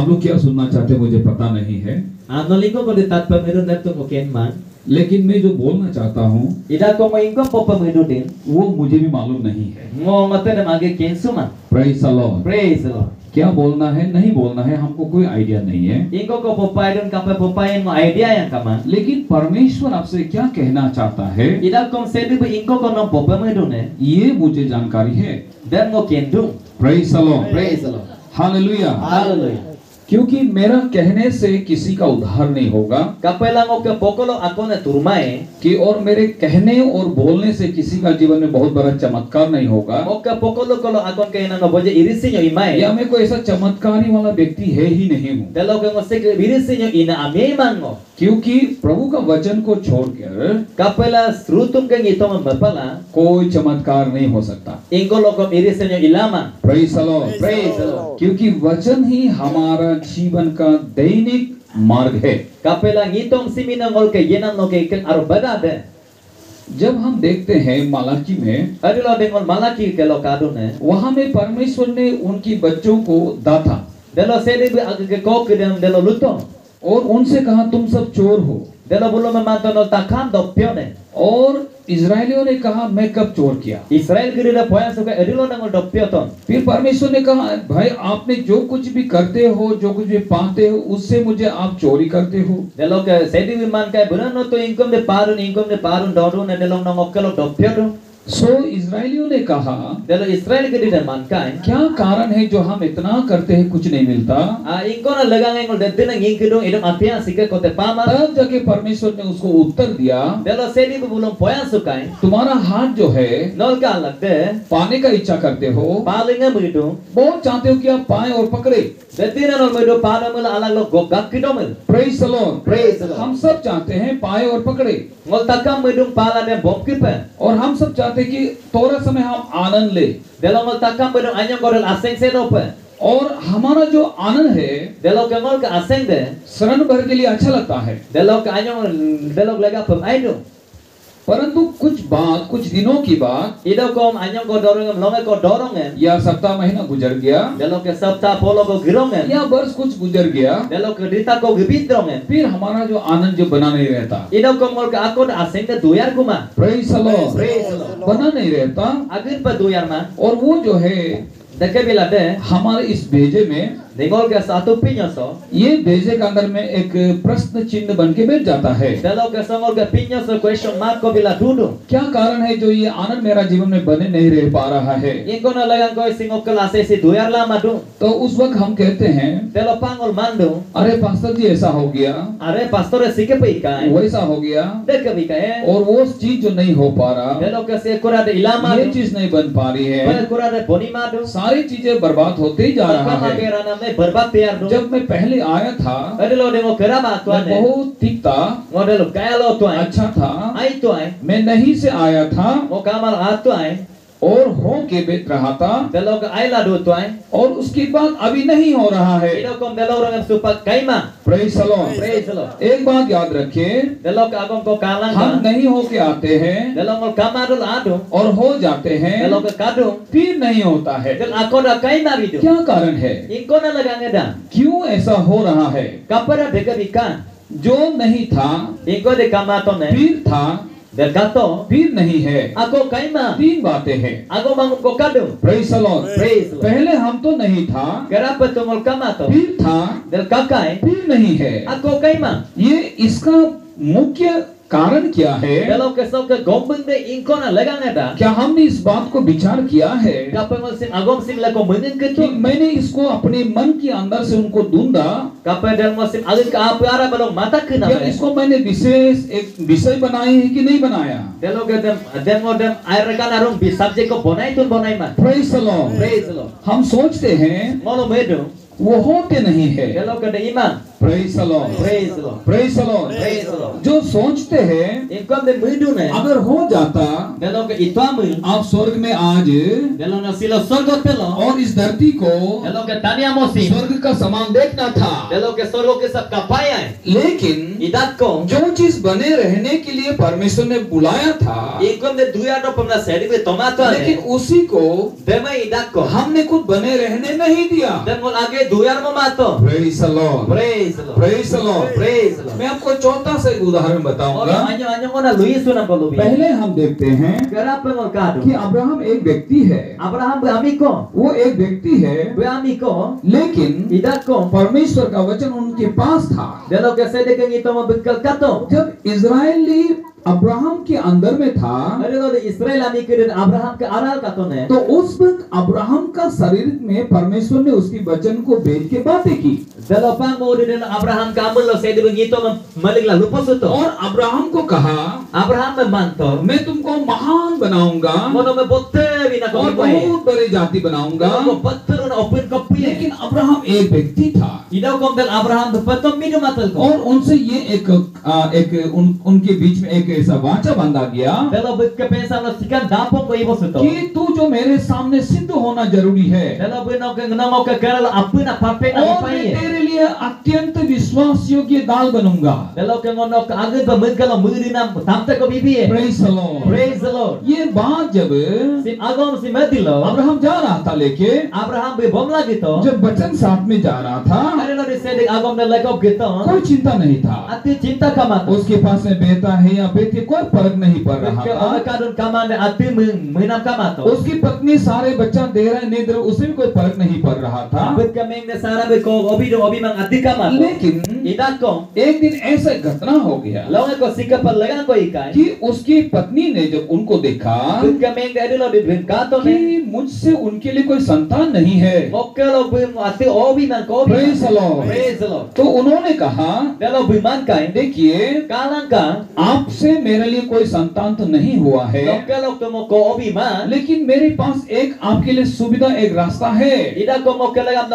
आप लोग क्या सुनना चाहते हैं मुझे पता नहीं है, Anoliko ko ditat pamiru na tu mungkin man. लेकिन मैं जो बोलना चाहता हूँ Ida ko maingko po pamiru din. वो मुझे भी मालूम नहीं है। Ngo ngate na magi kensu man. Praise the Lord। Praise the Lord. क्या बोलना है नहीं बोलना है हमको कोई आइडिया नहीं है, Ingko ko popay dun kape popayin mo idea yang kaman. लेकिन परमेश्वर आपसे क्या कहना चाहता है Ida kong sedi bu ingko ko no popamiru ne. ये मुझे जानकारी है। Dan ngo kendu. Praise the Lord। Praise the Lord. Hallelujah. Hallelujah. क्योंकि मेरा कहने से किसी का उद्धार नहीं होगा Kapela ngo ke pokolo ako na turmae. कि और मेरे कहने और बोलने से किसी का जीवन में बहुत बड़ा चमत्कार नहीं होगा, Oka pokolo kolo akon kaya na boje irisinyo imae. या मैं कोई ऐसा चमत्कारी वाला व्यक्ति है ही नहीं हूँ। Dalo ke ngo sek irisinyo ina ame mango. क्योंकि प्रभु का वचन को छोड़कर Kapela srutum ke ngito man bapala. कोई चमत्कार नहीं हो सकता। Ingko lokom irisinyo ilama. Praise the Lord. Praise the Lord. क्योंकि वचन ही हमारा जीवन का दैनिक मार्ग है। Kapela ngitong simina ngol ke yenam no ke aro badade. जब हम देखते हैं मलाकी में, Adilo dengol malaki ke lo kadune. वहां में परमेश्वर ने उनकी बच्चों को दाता Delo sedi bu ke ko ke dem delo luto. और उनसे कहा तुम सब चोर हो, Delo bulo me manto no takam do pione. और इजरायलियों ने कहा मैं कब चोर किया। Israel kiri da poya suka adilo dengol do pioton. फिर परमेश्वर ने कहा भाई आपने जो कुछ भी करते हो, जो कुछ भी पाते हो, उससे मुझे आप चोरी करते हो। Delo ke sedi bu man kai burano to income de parun dodu ne delo no ngokelo do pioton. सो इजरायलियों ने कहा Delo Israel kiri da man kai. क्या कारण है जो हम इतना करते हैं कुछ नहीं मिलता। Ingko na lagang ngol de dina ngingkidong idong apia sike kote pama. तब जाके परमेश्वर ने उसको उत्तर दिया Delo sedi bu bulong poya sukai. तुम्हारा हाथ जो है Nol ka lagde. पाने का इच्छा करते हो, Palinga begitu. बहुत चाहते हो कि आप पाए और पकड़े। Detina nol medo pada mula alang lo gogak kidomel. Praise the Lord. Praise the Lord. हम सब चाहते हैं पाए और पकड़े, Ngol takam medung pala de bom kipe. और हम सब चाहते हैं कि थोड़ा समय हम आनंद ले, Delo ngol takam medung anyong korel aseng se dope. और हमारा जो आनंद है Delo ke ngol ke aseng de. शरण भर के लिए अच्छा लगता है, Delo ke anyong delo lega pem aidu. परंतु कुछ दिनों की बात Ido kom anyong ko dorong longe ko dorong या सप्ताह महीना गुजर गया Delo ke sabta polo ko girong या वर्ष कुछ गुजर गया, Delo ke dita ko gibidrong फिर हमारा जो आनंद जो बना नहीं रहता। Ido kom ngol ke akon aseng de duyar kuma. Praise the Lord. Praise the Lord. बना नहीं रहता, Agin pa duyar man. और वो जो है Deke bila de. हमारे इस भेजे में, Dengol ke satu pinyoso. ये भेजे के अंदर में एक प्रश्न चिन्ह बन के बैठ जाता है। Delo ke songol ke pinyoso question mark ko bila dudu. क्या कारण है जो ये आनंद मेरा जीवन में बने नहीं रह pा रहा है। Ingko na lagang ko singok ke lase si duyar lama du. तो उस वक्त हम कहते हैं Delo pangol mandu. अरे पास्टर जी ऐसा हो गया, Are pastor sike pe ikai. वैसा हो गया, Deke bikae. और वो चीज जो नहीं हो पा रहा, Delo ke se kura de ilama ये du. चीज नहीं बन पा रही Kura है, kura de bonima du. सारी चीजें बर्बाद होते ही जा रहा Pagpama है। ke rana me berbat tiar du. जब मैं पहले आया था Adelo dengo kerama मैं tuane. बहुत ठीक था, Modelo kaya lo tuai. अच्छा था, Ai tuai. मैं नहीं से आया था Mo kamal at tuai. और हो के बैठ रहा था, Delo ke ai la du tuai. और उसके बाद अभी नहीं हो रहा है। Ido kom delo orang supak kaima. Praise the Lord. Praise the Lord. एक बात याद रखें, Delo ke agong ko kalang हम ka. नहीं होके आते हैं Delo ngol kamadul adu. और हो जाते हैं, Delo ke kadung. फिर नहीं होता है। Del ako da kaima bidu. क्या कारण है, Ingko na lagang edan. क्यों ऐसा हो रहा है। Kapara beka bikan. जो नहीं था Ingko de kamato ne. फिर था, Del kato. फिर नहीं है। Ako kaima. तीन बातें हैं। Ako mangun ko kadung. Praise the Lord. Praise the Lord. पहले हम तो नहीं था, Gerapa tungol kamato. फिर था, Del kakai. फिर नहीं है। Ako kaima. ये इसका मुख्य कारण क्या है। Delo ke so ke gombeng de ingko na lagang edan. क्या हमने इस बात को विचार किया है Kapengol sim agom sim la ko mungin कि ketu. मैंने इसको अपने मन के अंदर से उनको ढूंढा, Kapay del mo sim agin ka apara balong mata kena. क्या इसको मैंने विशेष एक विषय बनाए है कि नहीं बनाया। Delo ke dem mo dem air rekan arung bi subject ko bonai tun bonai man. Praise the Lord. Praise the Lord. हम सोचते हैं Molo medu. वो होते नहीं है, Delo ke de iman. Praise the Lord. Praise the Lord. Praise the Lord. Praise the Lord. जो सोचते हैं Ingkom de mudu ne. अगर हो जाता Delo ke itamu. आप स्वर्ग में आज Delo na silo sorgo telo. और इस धरती को Delo ke tania mosi. स्वर्ग का समान देखना था, Delo ke sorgo ke sab kapaya. लेकिन Idat ko. जो चीज बने रहने के लिए परमेश्वर ने बुलाया था, Ingkom de duya do pamna sedi be tomato लेकिन ne. उसी को Dema idat ko. हमने खुद बने रहने नहीं दिया। Demo age duya mo mato. Praise the Lord. Praise the Lord. Praise the Lord. Praise the Lord. मैं आपको छोटा सा एक उदाहरण बताऊंगा। Ora anyo ngona Luis na bolu bi. पहले हम देखते हैं Kera pengol kadu. कि अब्राहम एक व्यक्ति है, Abraham be amiko. वो एक व्यक्ति है, Be amiko. लेकिन Idat ko. परमेश्वर का वचन उनके पास था। Delo ke sedi ke ngito mo bikal kato. जब इजरायली अब्राहम के अंदर में था, Ada lo de Israel amiko de Abraham ke aral kato ne. तो उस वक्त अब्राहम का शरीर में परमेश्वर ने उसकी वचन को भेज के बातें की Delo pang mo de Abraham ka amul lo sedi be ngito mo malik la lupa suto. और अब्राहम को कहा, Abraham me manto. मैं तुमको महान बनाऊंगा Mono me botte bina ko और boy. बहुत बड़ी जाति बनाऊंगा। Ko patru na open ko piye. लेकिन अब्राहम एक व्यक्ति था Idaw kom del Abraham be patom mi matal ko. और उनसे ये उनके बीच में एक ऐसा वाचा बांधा गया Delo be ke pensa lo sikan dapong ko ibo suto. कि तू जो मेरे सामने सिद्ध होना जरूरी है Delo be no ke ngamo ke kera lo apu na pape na और मैं paye. तेरे लिए अत्यंत विश्वास योग्य दाल बनूंगा। Delo ke ngono ke age be mun kalo muri na tamte ko bibi. Praise the Lord. Praise the Lord. ये बात जब Sim agom sim medilo. Abraham जा रहा था लेके, Abraham be bom lagi to. जब बचन साथ में जा रहा था, Ada lo de sedi agom de lekop gitu. कोई चिंता नहीं था। Ati cinta kamat. उसके पास में बेटा है या बेटी, कोई फर्क नहीं पड़ रहा Ke था। ome kadun kaman ati menam kamat. उसकी पत्नी सारे बच्चा दे रहा है नहीं दे रहा, उसे भी कोई फर्क नहीं पड़ रहा था। Abet kameng de sara be ko obi do obi mang ati kamat. लेकिन Idat ko. एक दिन ऐसा घटना हो गया Lawan ko sikap lagan ko ikai. कि उसकी pत्नी ने जब उनको देखा Abet kameng de lo de bin kato ne. कि मुझसे उनके लिए कोई संतान नहीं है, Mokke lo bim ati obi mang ko obi. Praise the Lord. Praise the Lord. तो उन्होंने कहा, Delo biman kai. देखिए Kalang ka. आपसे मेरे लिए कोई संतान तो नहीं हुआ है, Mokke lo to mo ko obi man. लेकिन मेरे पास एक आपके लिए सुविधा, एक रास्ता है। Ida ko mokke lagam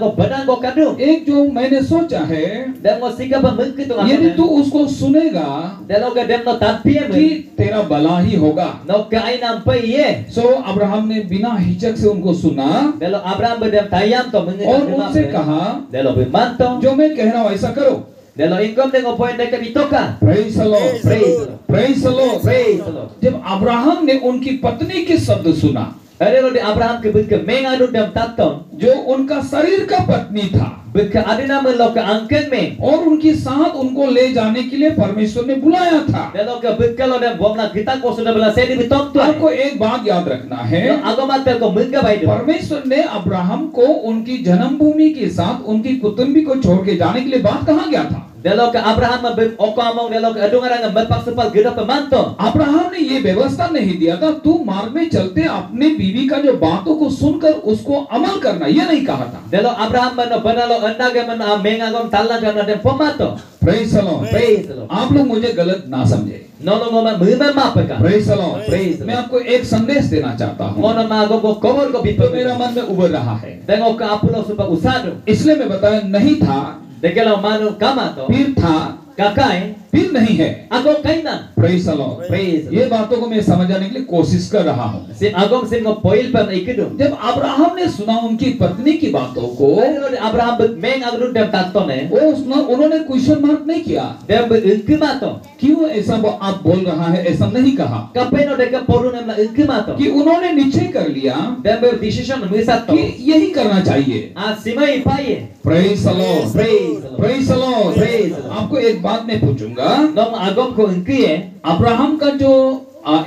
ko badan ko kadu. एक जो मैंने सोचा है, Dan mo sikap mun kitu यदि ngamen. तू उसको सुनेगा Delo ke dem no tapie कि men. तेरा भला ही होगा। No ke ai nampai ye. सो अब्राहम ने बिना हिचक से उनको सुना Delo Abraham be dem tayam to mun. और उनसे कहा, Delo biman to. जो मैं कह रहा हूँ ऐसा करो। Delo ingkom de ngopoin de ke bitoka. Praise the Lord. Praise the Lord. Praise the Lord. Praise the Lord. जब अब्राहम ने उनकी पत्नी के शब्द सुना, Ada lo de Abraham ke bin ke mengadu dem tatom. जो उनका शरीर का पत्नी था Bin ke adina men lo ke angken men. और उनके साथ उनको ले जाने के लिए परमेश्वर ने बुलाया था। Delo ke bin ke lo dem bomna kita ko sudah bela sedi bitom tu. आपको एक बात याद रखना है, Agama tel ko mun ke bai do. परमेश्वर ने अब्राहम को उनकी जन्मभूमि के साथ उनकी कुटुंबी को छोड़ के जाने के लिए बात कहा गया था। Delo ke Abraham bin okamong delo ke adungarang berpak sepal gida pemanto. Abraham ने ये व्यवस्था नहीं दिया था तू मार्ग में चलते अपने बीवी का जो बातों को सुनकर उसको अमल करना, ये नहीं कहा था। Delo Abraham ben benalo endaga men mengagom talang kana dem pemanto. Praise the Lord. Praise the Lord. आप लोग मुझे गलत ना समझे। Nono ngoma mun mapeka. Praise the Lord. Praise the मैं Lord. आपको एक संदेश देना चाहता हूँ Ngono mago ko komor ko तो bipo मेरा मन में उभर रहा है, Dengo ka apulo supa usado. इसलिए मैं बताया नहीं था, Degelo manu kamato. फिर था, Kakai. फिर नहीं है। Ako kainan. Praise the Lord. Praise the ये बातों को मैं समझाने के लिए कोशिश कर रहा हूँ। Sim agom sim ngo poil pan ikidu. जब अब्राहम ने सुना उनकी पत्नी की बातों को, Delo de Abraham ben meng agru dem tatone. उन्होंने क्वेश्चन मार्क नहीं किया, Dem ben inkimato. क्यों ऐसा आप बोल रहा है, ऐसा नहीं कहा, Kapeno de ka porun em la inkimato. कि उन्होंने निश्चय कर लिया Dem ben decision misato. कि यही करना चाहिए। A simai paye. Praise the Lord. Praise the Lord. Praise the Lord. Praise the Lord. आपको एक बात मैं पूछूंगा, Nom agom ko inkiye. Abraham का जो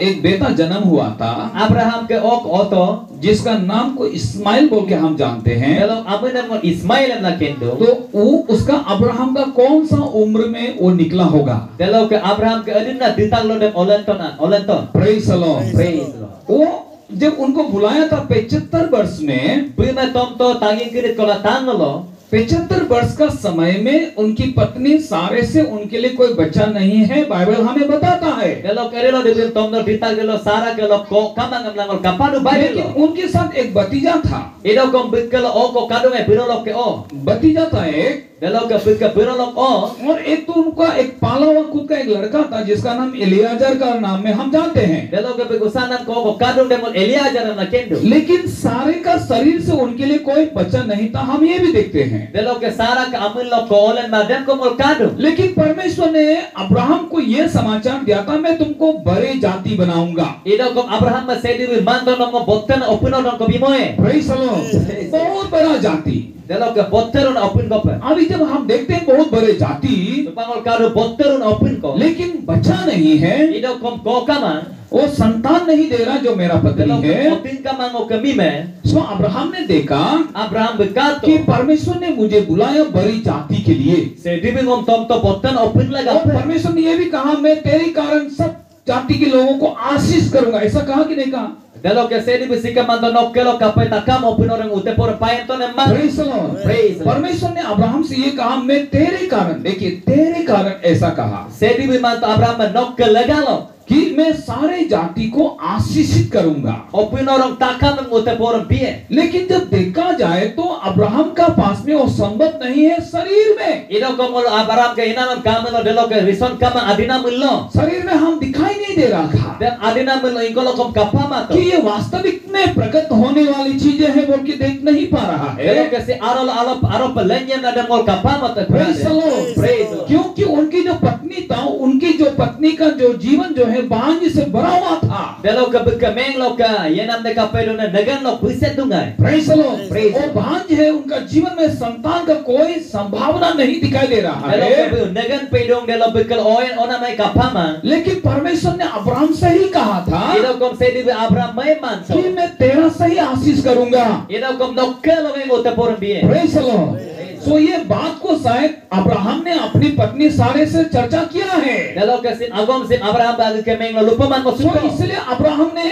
एक बेटा जन्म हुआ था Abraham ke ok oto. जिसका नाम को इस्माइल बोल के हम जानते हैं, Delo amun em Ismail em la kendo. तो वो उसका अब्राहम का कौन सा उम्र में वो निकला होगा? Delo ke Abraham ke adina ditang lo dem olenton. Praise the Lord. Praise the Lord. वो जब उनको बुलाया था 75 वर्ष में, Bima tom to tanging kirit kola tangolo. 75 वर्ष का समय में उनकी पत्नी सारे से उनके लिए कोई बच्चा नहीं है, बाइबल हमें बताता है। Delo kerelo de bil tom no ditang delo sara ke lo ko kamang em langol kapanu bai लेकिन lo. उनके साथ एक भतीजा था, Ido kom bikelo o ko kadu me birolo ke o. भतीजा था एक, Belok ke bika berolok o. और एक तो उनका एक पाला हुआ खुद का एक लड़का था जिसका नाम एलियाजर का नाम में हम जानते हैं। Belok ke bikusanan ko kadung demol Eliajar na kendo. लेकिन सारे का शरीर से उनके लिए कोई बच्चा नहीं था, हम ये भी देखते हैं। Belok ke Sara ke amil lo ko olen madem ko mol kadung. लेकिन परमेश्वर ने अब्राहम को यह समाचार दिया था, मैं तुमको बड़े जाति बनाऊंगा। Ida ko Abraham ma sedi wi mando no mo botten opuno don ko bimoe. Praise the Lord। बहुत बड़ा जाति। Belok ke botterun opun ko pe. अभी जब हम देखते हैं बहुत बड़े जाति, Pangol kadu botterun opun ko. लेकिन बच्चा नहीं है, Ida kom ko kama. वो संतान नहीं दे रहा जो मेरा पत्नी Belok है। otin kama ngo kami me. सो अब्राहम ने देखा Abraham berkata, कि परमेश्वर ने मुझे बुलाया बड़ी जाति के लिए, sedi bi ngom tom to botten opun laga और pe. परमेश्वर ने यह भी कहा मैं तेरे कारण सब जाति के लोगों को आशीष करूंगा। ऐसा कहा कि नहीं कहा? Belok ke sedi bi sika mando nokkelo kapai takam opun orang ute por payen to ne man. Praise the Lord। Praise the Lord. परमेश्वर ने अब्राहम से ये कहा मैं तेरे कारण, देखिए तेरे कारण ऐसा कहा Sedi bi manto Abraham ma nokkel legalo. कि मैं सारे जाति को आशीषित करूंगा। Opun orang takam ute por pie. लेकिन जब देखा जाए तो अब्राहम का पास में वो संबंध नहीं है शरीर में। Ida ko mol Abraham ke inanam kamelo delok ke rison kama adina mullo. शरीर में हम दिखाई नहीं दे रहा था Dan adina mullo ingkolo kom kapama कि to. ये वास्तविक में प्रकट होने वाली चीजें हैं बोल के देख नहीं पा रहा है। Belok ke si aro pelenyen ada mol kapama to. Praise the Lord। Praise the Lord. क्योंकि उनकी जो पत्नी था, उनकी जो पत्नी का जो जीवन जो है बांझ से भरा हुआ था। Belok ke bekemeng lo ka yenam de kapedo ne negan lo puset dungai. Praise the Lord। Praise the वो Lord. बांझ है, उनका जीवन में संतान का कोई संभावना नहीं दिखाई दे रहा Belok है। ke negan pedong de lo bekel oyen ona mai kapama. लेकिन परमेश्वर ने अब्राहम से ही कहा था Ida kom sedi bi Abraham mai man so. कि मैं तेरा से ही आशीष करूंगा। Ida kom nokkel lo ngai ute por pie. Praise the Lord। तो ये बात को शायद अब्राहम ने अपनी पत्नी सारे से चर्चा किया है। Belok ke sin agom sin Abraham bagi kemeng lo lupa man mo तो suko. इसलिए अब्राहम ने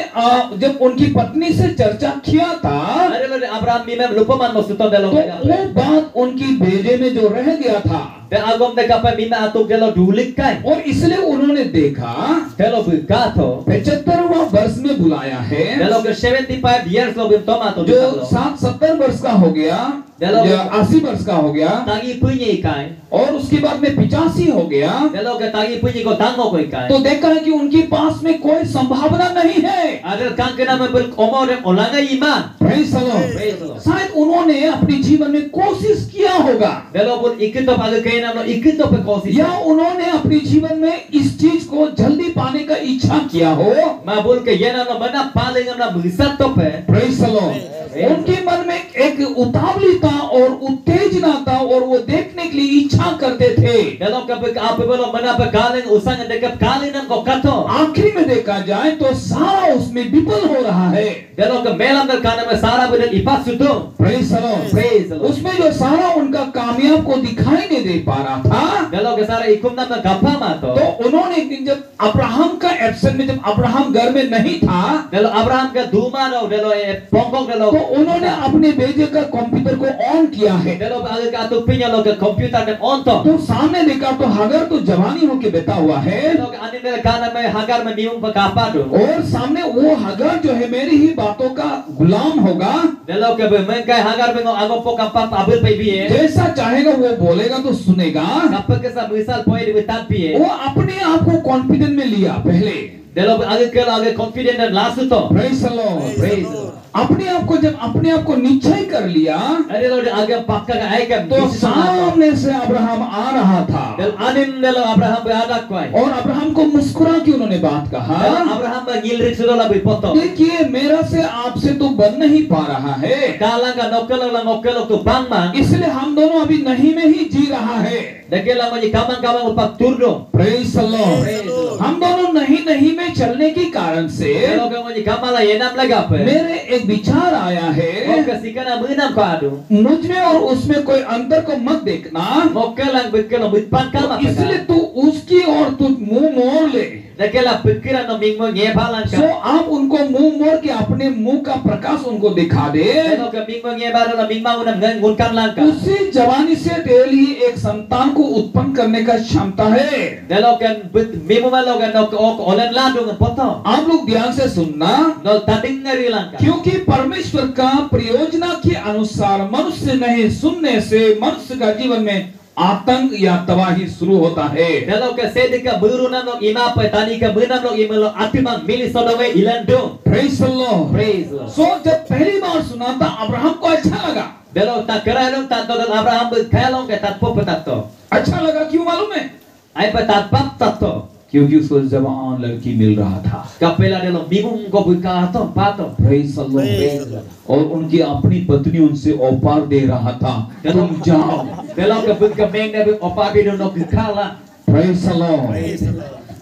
जब उनकी पत्नी से चर्चा किया था Ada lo de Abraham mi mem lupa man mo suto de lo तो ka. वो बात उनकी भेजे में जो रह गया था Dan agom de kapai mi ma atuk de lo dulik kai. और इसलिए उन्होंने देखा De lo berkato. 75वां वर्ष में बुलाया है, De lo ke 75 years lo bim tomato जो di lo. 60-70 वर्ष का हो गया चलो। या 80 वर्ष का हो गया Tangi punyi kai. और उसके बाद में 85 हो गया। De lo ke tangi punyi ko tango ko kai. तो देखा है कि उनके पास में कोई संभावना नहीं है। Agar kan kena me ber omor dem olanga iman. Praise the Lord। Praise the Lord. शायद उन्होंने अपने जीवन में कोशिश किया होगा De lo pun ikit to pagi kai nam lo ikit to pe kosis. या उन्होंने अपने जीवन में इस चीज को जल्दी पाने का इच्छा किया हो। Ma bul ke yenam lo mana paling nam na berisat to pe. Praise the Lord। उनके मन में एक उतावलीता और उत्तेजना था और वो देखने के लिए इच्छा करते थे। De lo ke pe ape lo mana pe kaling usang de ke kaling nam ko kato. आखिरी में देखा जाए तो सारा उसमें विफल हो रहा है। De lo ke melam del kana me sara be del ipas suto. Praise the Lord। Praise the Lord. उसमें जो सारा उनका कामयाब को दिखाई नहीं दे पा रहा था, De lo ke sara ikum nam na kapama to. तो उन्होंने एक दिन जब अब्राहम का एब्सेंट में, जब अब्राहम घर में नहीं था, De lo Abraham ke duma no de lo pongkok de lo. तो उन्होंने अपने बेटे का कंप्यूटर को ऑन किया है। De lo agi ka atuk pinya lo ke computer dem on to. तो सामने देखा तो हगर तो जवानी होके बैठा हुआ है De lo ke anin del kana me hagar me niung pe kapado. और सामने वो हगर जो है मेरी ही बातों का गुलाम होगा, De lo ke be men kai hagar be ngo agom po kapap abil pe biye. जैसा चाहेगा वो बोलेगा तो सुनेगा। Kapag ke sa misal poe di betat biye. वो अपने आप को कॉन्फिडेंट में लिया पहले। De lo agi ke lo agi confident dan lasu to. Praise the Lord। Praise the Lord. अपने आप को जब अपने आप को निश्चय कर लिया Ade lo agi pakka ka ai ke तो सामने से अब्राहम आ रहा था Del anin de lo Abraham be adak kwai. और अब्राहम को मुस्कुरा के उन्होंने बात कहा, Abraham be ngilrik sudo la be poto. देखिए मेरा से आपसे तो बन नहीं पा रहा है, Kalang ka nokkel tu bang mang. इसलिए हम दोनों अभी नहीं में ही जी रहा है। Dagel la mo kamang upak turdo. Praise the Lord। Praise the Lord. हम दोनों नहीं में चलने के कारण से De lo ke mo kamala yenam laga pe. मेरे एक विचार आया है, Moga sikana menam ko adu. मुझ में और उसमें कोई अंतर को मत देखना, Moga lang bekelo bitpan kama. इसलिए तू उसकी और तू मुंह मोड़ ले, Daquela pikiran no mingmo ngebalan सो ka. आप उनको मुंह मोड़ के अपने मुंह का प्रकाश उनको दिखा दे। Dalo ka mingmo ngebaro la mingma unam ngunkan lang ka. उसी जवानी से तेल ही एक संतान को उत्पन्न करने का क्षमता है। Dalo kan mingmo malo kan no ok olen ladu ngan potong. आप लोग ध्यान से सुनना, No tading ngari lang ka. क्योंकि परमेश्वर का प्रयोजना के अनुसार मनुष्य नहीं सुनने से मनुष्य का जीवन में आतंक या तबाही शुरू होता है। Dalo ka sedika burunam no ima pa tani ka bunam no imalo atimang mili sodowe ilandung. Praise the Lord। Praise the Lord. सो जब पहली बार सुना था अब्राहम को अच्छा लगा। Dalo ta keralong ta to Abraham berkalong ke tat po petato. अच्छा लगा क्यों मालूम है? Ai petat pap tato. क्योंकि उसको जवान लड़की मिल रहा था। Kapela dalo mimum ko bukato pato. Praise the Lord। और उनकी अपनी पत्नी उनसे ऑफर दे रहा था, तुम जाओ। Dalo ka buka meng na bu opa bido no kala. Praise the Lord।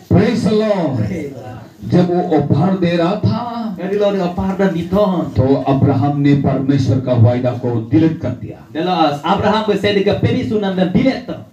Praise the Lord। जब वो ऑफर दे रहा था Dari lo ni opa dan diton. तो अब्राहम ने परमेश्वर का वायदा को डिलीट कर दिया। Dalo Abraham bersedika peri sunam dan dileto.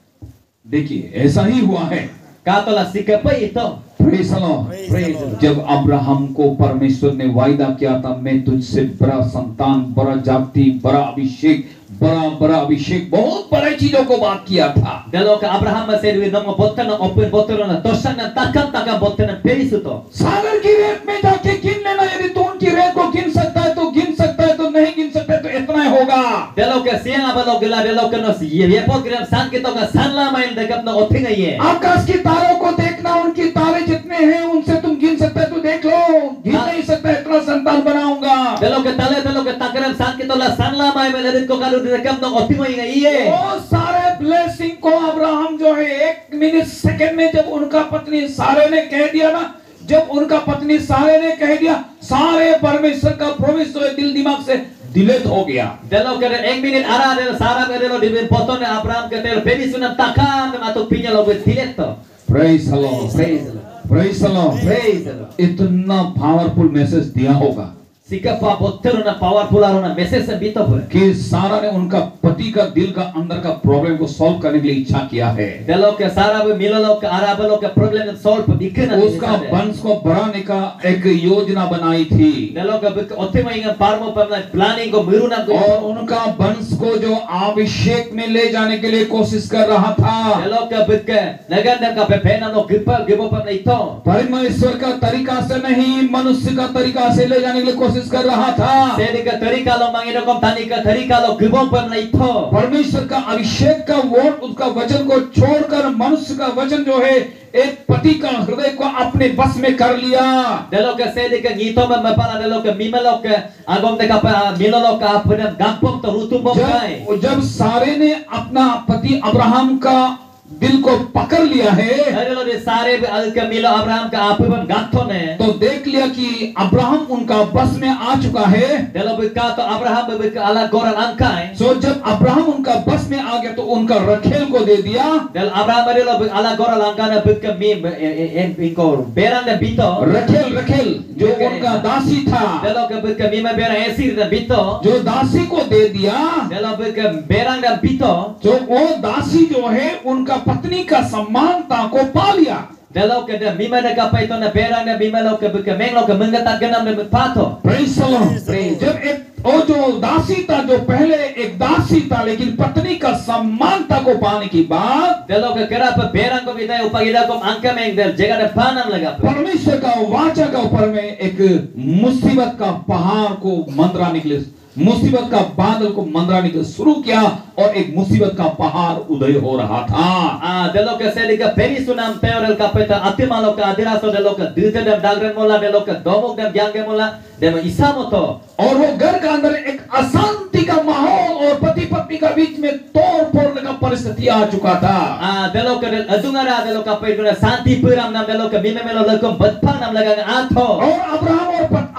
देखिए ऐसा ही हुआ है। Kato la sikapa ito. Praise the Lord। जब अब्राहम को परमेश्वर ने वायदा किया था, मैं तुझसे बड़ा संतान, बड़ा जाति, बड़ा अभिषेक, बड़ा अभिषेक, बहुत बड़ी चीजों को बात किया था। Dalo ka Abraham bersedika no botan no open botan na tosan na takam botan na peri suto. सागर की रेत में जाके गिन लेना, यदि तू उनकी रेत को गिन सकता है तो गिन सकता है, तो नहीं गिन सकता है तो इतना ही होगा। Dalo ka siang abalo gila dalo ka no ye po gram san kita ka san la mail dekap no oting ye. आकाश की तारों को देखना, उनकी तारे जितने हैं उनसे तुम गिन सकते है तो देख लो, गिन नहीं सकता इतना संतान बनाऊंगा। Dalo ka tale dalo ka takram san kita la san la mail meledit ko kalu dekap no oting ye. वो सारे ब्लेसिंग को अब्राहम जो है 1 मिनट सेकंड में जब उनका पत्नी सारे ने कह दिया ना, जब उनका पत्नी सारे ने कह दिया, सारे परमेश्वर का प्रॉमिस जो है दिल दिमाग से डिलीट हो गया। Dalo ka 1 minute ara dalo sara dalo di potong na Abraham ka tel peri sunam takam na to pinya lo dileto. Praise the Lord। Praise the Lord. Praise the Lord। Praise the Lord. इतना powerful message दिया होगा Sikapa boteru na powerful arona message sa bito po. कि सारा ने उनका पति का दिल का अंदर का प्रॉब्लम को सॉल्व करने के लिए इच्छा किया है। Dalo ka sara be milalo ka arabalo ka problem solve dikena. उसका वंश को बढ़ाने का एक योजना बनाई थी Dalo ka otima inga parmo pamna planning ko miruna ko. और उनका वंश को जो अभिषेक में ले जाने के लिए कोशिश कर रहा था। Dalo ka bika naganda ka pepena no gipa gibo pamna ito. परमेश्वर का तरीका से नहीं, मनुष्य का तरीका से ले जाने के लिए कोशिश कर रहा था। Sedi ka tarika lo mangino kom tani ka tarika lo gibo pamna ito. परमेश्वर का अभिषेक का वोट, उसका वचन को छोड़कर मनुष्य का वचन जो है एक पति का हृदय को अपने बस में कर लिया। Dalo ka sedi ka ngito ma mapala dalo ka mimalo ka agom de ka milalo ka apna gampom to rutum bom kai. जब सारे ने अपना पति अब्राहम का दिल को पकड़ लिया है Dalo de sare al ka milo Abraham ka apun gatto ne. तो देख लिया कि अब्राहम उनका बस में आ चुका है। Dalo bika to Abraham bika ala goran angkai. सो जब अब्राहम उनका बस में आ गया तो उनका रखेल को दे दिया। Dal Abraham dalo ala goran angkana bika mi en inko beran de bito. रखेल जो उनका दासी था, Dalo ka bika mi ma beran esir de bito. जो दासी को दे दिया, Dalo bika beran de bito. जो वो दासी जो है उनका पत्नी का सम्मानता को पा लिया। Dalo ka de mi ma de ka paito na beran de mi ma lo ka bika meng lo ka mengatat ganam de pato. Praise the Lord। जब एक वो जो दासी था, जो पहले एक दासी था लेकिन पत्नी का सम्मानता को पाने की बाद Dalo ka kera pa beran ko bita upagida ko angka meng del jega de panam laga. परमेश्वर का वाचा का ऊपर में एक मुसीबत का पहाड़ को मंडराने के लिए, मुसीबत का बादल को मंडराने के शुरू किया और एक मुसीबत का पहाड़ उदय हो रहा था। Dalo ka sedi ka peri sunam teorel ka paita atimalo ka adiraso dalo ka dirte dem dagren mola dalo ka domok dem jange mola dem isamoto. और वो घर का अंदर एक अशांति का माहौल और पति पत्नी का बीच में तोड़ फोड़ने का परिस्थिति आ चुका था। Dalo ka del adungara dalo ka paito na santi puram nam dalo ka mime melo lakom badpa nam laga atho. और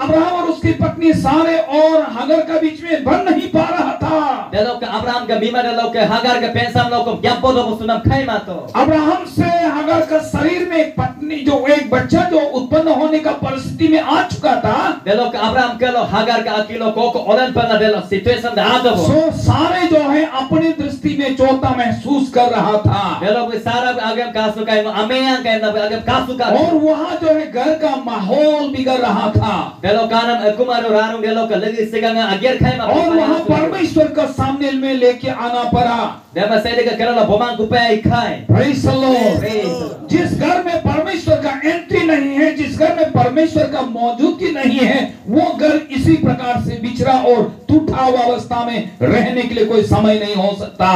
अब्राहम और उसकी पत्नी सारे और हगर का बीच में बन नहीं पा रहा था। Dalo ka Abraham ka mima dalo ka Hagar ka pensam lokom gyampo do sunam khai mato. Abraham से हगर का शरीर में एक पत्नी जो एक बच्चा जो उत्पन्न होने होने का परिस्थिति में आ चुका था। Delok Abraham kelo Hagar ka akilo koko olan pernah delok situation dah ada bo. सो सारे जो है अपनी दृष्टि में चौथा महसूस कर रहा था। Delok Sarah agam kasu kai ameyang kai na agam kasu ka. और वहाँ जो है घर का माहौल बिगड़ रहा था। Delok kanam kumaru ranung delok lagi seganga agyar khai ma. और वहाँ परमेश्वर का सामने में लेके आना पड़ा। Dema saya dekat kerana bomang kupai khai. Praise the Lord। Praise the Lord। जिस घर में परमेश्वर का एंट्री नहीं है, जिस घर में परमेश्वर का मौजूदगी नहीं है, वो घर इसी प्रकार से बिछड़ा और टूटा हुआ अवस्था में रहने के लिए कोई समय नहीं हो सकता।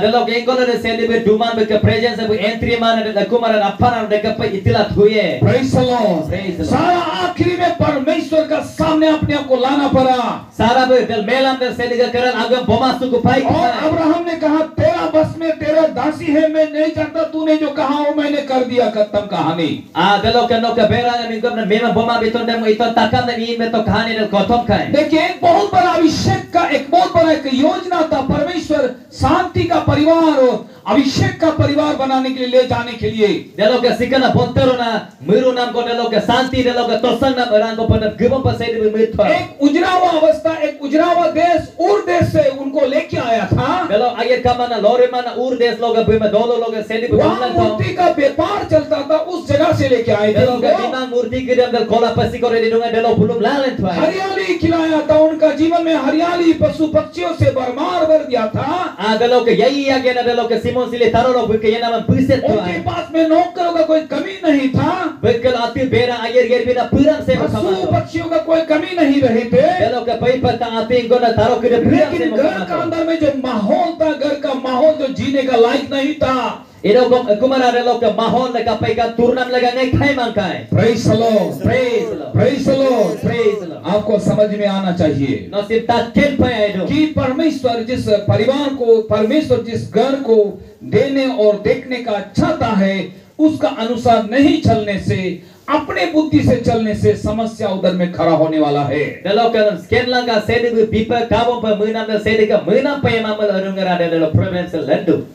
Delok engkol ada saya dekat duman dekat presence bu entry mana dekat kumaran apana dekat pe itilat huye. Praise the Lord। Praise the Lord। सारा आखिरी में परमेश्वर का सामने अपने आप को लाना पड़ा। Sarah bu del melam del saya dekat kerana agam bomasu kupai और khai. अब्राहम ने कहा तेरा बस में तेरा दासी है, मैं नहीं चाहता, तूने जो कहा वो मैंने कर दिया, खत्म कहानी। Delok keno ke berang mingkom na memang bomang beton demo itu takam na ini beton kahani del kotom khai. देखिए एक बहुत बड़ा अभिषेक का एक बहुत बड़ा एक योजना था। परमेश्वर शांति का परिवार और अभिषेक का परिवार बनाने के लिए ले जाने के लिए Delok ke sikana bontero na miru nam ko delok ke santi delok ke tosang na orang ko pada gebom pa saya dekat miru. एक उजड़ा हुआ अवस्था, एक उजड़ा हुआ देश और देश से उनको लेके आया था। Delok ayer kamana lore mana ur des loga bima dolo loga saya dekat वहाँ bulan tau. मूर्ति का व्यापार चलता था, उस जगह से लेके आए थे। Delok ke dimang murti ke dalam del kola pasi kore di dunga delok belum lalen tuai. हरियाली खिलाया था, उनका जीवन में हरियाली पशु पक्षियों से भरमार भर दिया था। Delok ke yai age na delok ke Simon sile taro log ke yana man puset उनके tuai. पास में नौकरों का कोई कमी नहीं था, Bekel ati bera ayer ger bina puram se पशु makama. पक्षियों का कोई कमी नहीं रहे थे। Delok ke pai pata ati ngona taro ke puram se लेकिन घर का makama. अंदर में जो माहौल था, घर का माहौल जो जीने का लायक नहीं था। Ino kumara delok ke mahon le kapai ka turnam lega ngai khai mangkai. Praise the Lord, Praise the Lord. praise the Lord। Praise the Lord. आपको समझ में आना चाहिए No sip ta ken pa aido. कि परमेश्वर जिस परिवार को, परमेश्वर जिस घर को देने और देखने का चाहता है, उसका अनुसार नहीं चलने से, अपने बुद्धि से चलने से समस्या उधर में खड़ा होने वाला है। Delok ke sken lang ka sedi bu pipa kabom pa menam le sedi ka menam pa mamal arungara delok province lendu.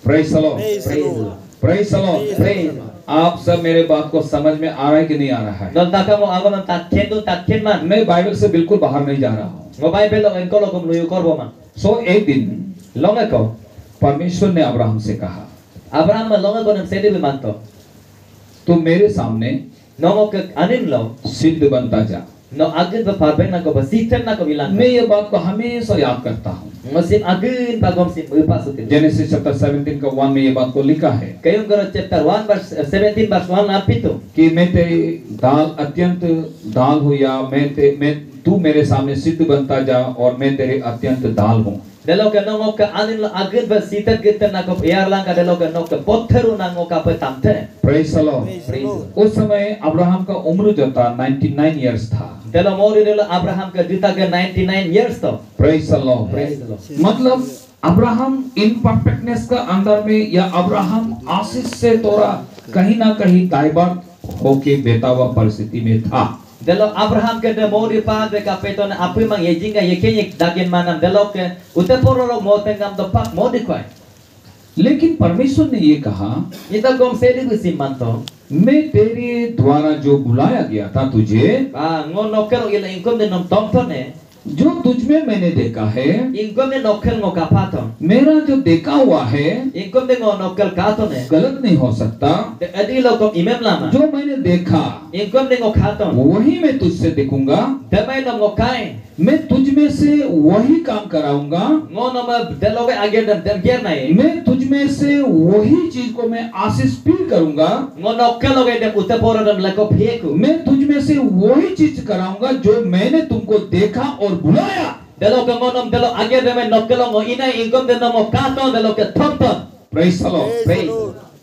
Praise the Lord, Praise the Lord. praise the Lord। Praise the Lord. आप सब मेरे बात को समझ में आ रहा है कि नहीं आ रहा है? Don takamo agam ta ken tu ta ken man. मैं बाइबल से बिल्कुल बाहर नहीं जा रहा हूँ। Ngo Bible lo engkol lo kum luyu korbo man. सो एक दिन Longa ko. परमेश्वर ने अब्राहम से कहा, Abraham ma longa ko nam sedi bu manto. तुम मेरे सामने Nongo ke anin lo. सिद्ध बनता जा। No agin pa parben na ko ba siten na ko bilang. मैं ये बात को हमेशा याद करता हूँ। Musim agin pagom sim upasutin. Genesis chapter 17 का 1 में ये बात को लिखा है Kayong garo chapter 1 verse 17 verse 1 apito. कि मैं तेरी दाल अत्यंत दाल हूँ, या मैं तू मेरे सामने सिद्ध बनता जा और मैं तेरे अत्यंत दाल हूँ। Delok ke nongo ke anin lo agin ba sitet gitten na ko yar lang ka delok ke nok ke potteru na ngo ka petamte. Praise the Lord. Praise the Lord. उस समय अब्राहम का उम्र जो था 99 years था। Delok mori delok Abraham ke juta ke 99 years to. Praise the Lord. Praise the Lord. मतलब Abraham इनपरफेक्टनेस का अंदर में, या अब्राहम आशीष से थोड़ा कहीं ना कहीं डाइवर्ट होके बेता हुआ परिस्थिति में था। Delok Abraham ke de mori pa de ka peton api mang yejinga yekenye dagen manam delok ke uteporo lo mo tengam do pak modi kwai. लेकिन परमेश्वर ने ये कहा, Ita gom sedi bu simanto. मैं तेरे द्वारा जो बुलाया गया था तुझे, Ngo nokel ila ingkom de nom tomtone. जो तुझ में मैंने देखा है, Ingkom de nokel ngo kapaton. मेरा जो देखा हुआ है Ingkom de ngo nokel katone. गलत नहीं हो सकता। De adi lo kom imem lama. जो मैंने देखा Ingkom de ngo katon. वही मैं तुझसे देखूंगा, Damai nom ngo kai. मैं तुझ में से वही काम कराऊंगा, Ngo nom delok ager dem ger nai. मैं तुझ में से वही चीज को मैं आशीष फील करूंगा, Ngo nokel lo dem uteporo dem leko pieku. मैं तुझ में से वही चीज कराऊंगा जो मैंने तुमको देखा और बुलाया। Delok ngo nom delok ager dem nokel ngo ina ingkom de nom katon delok ke tomton. Praise the Lord, Praise.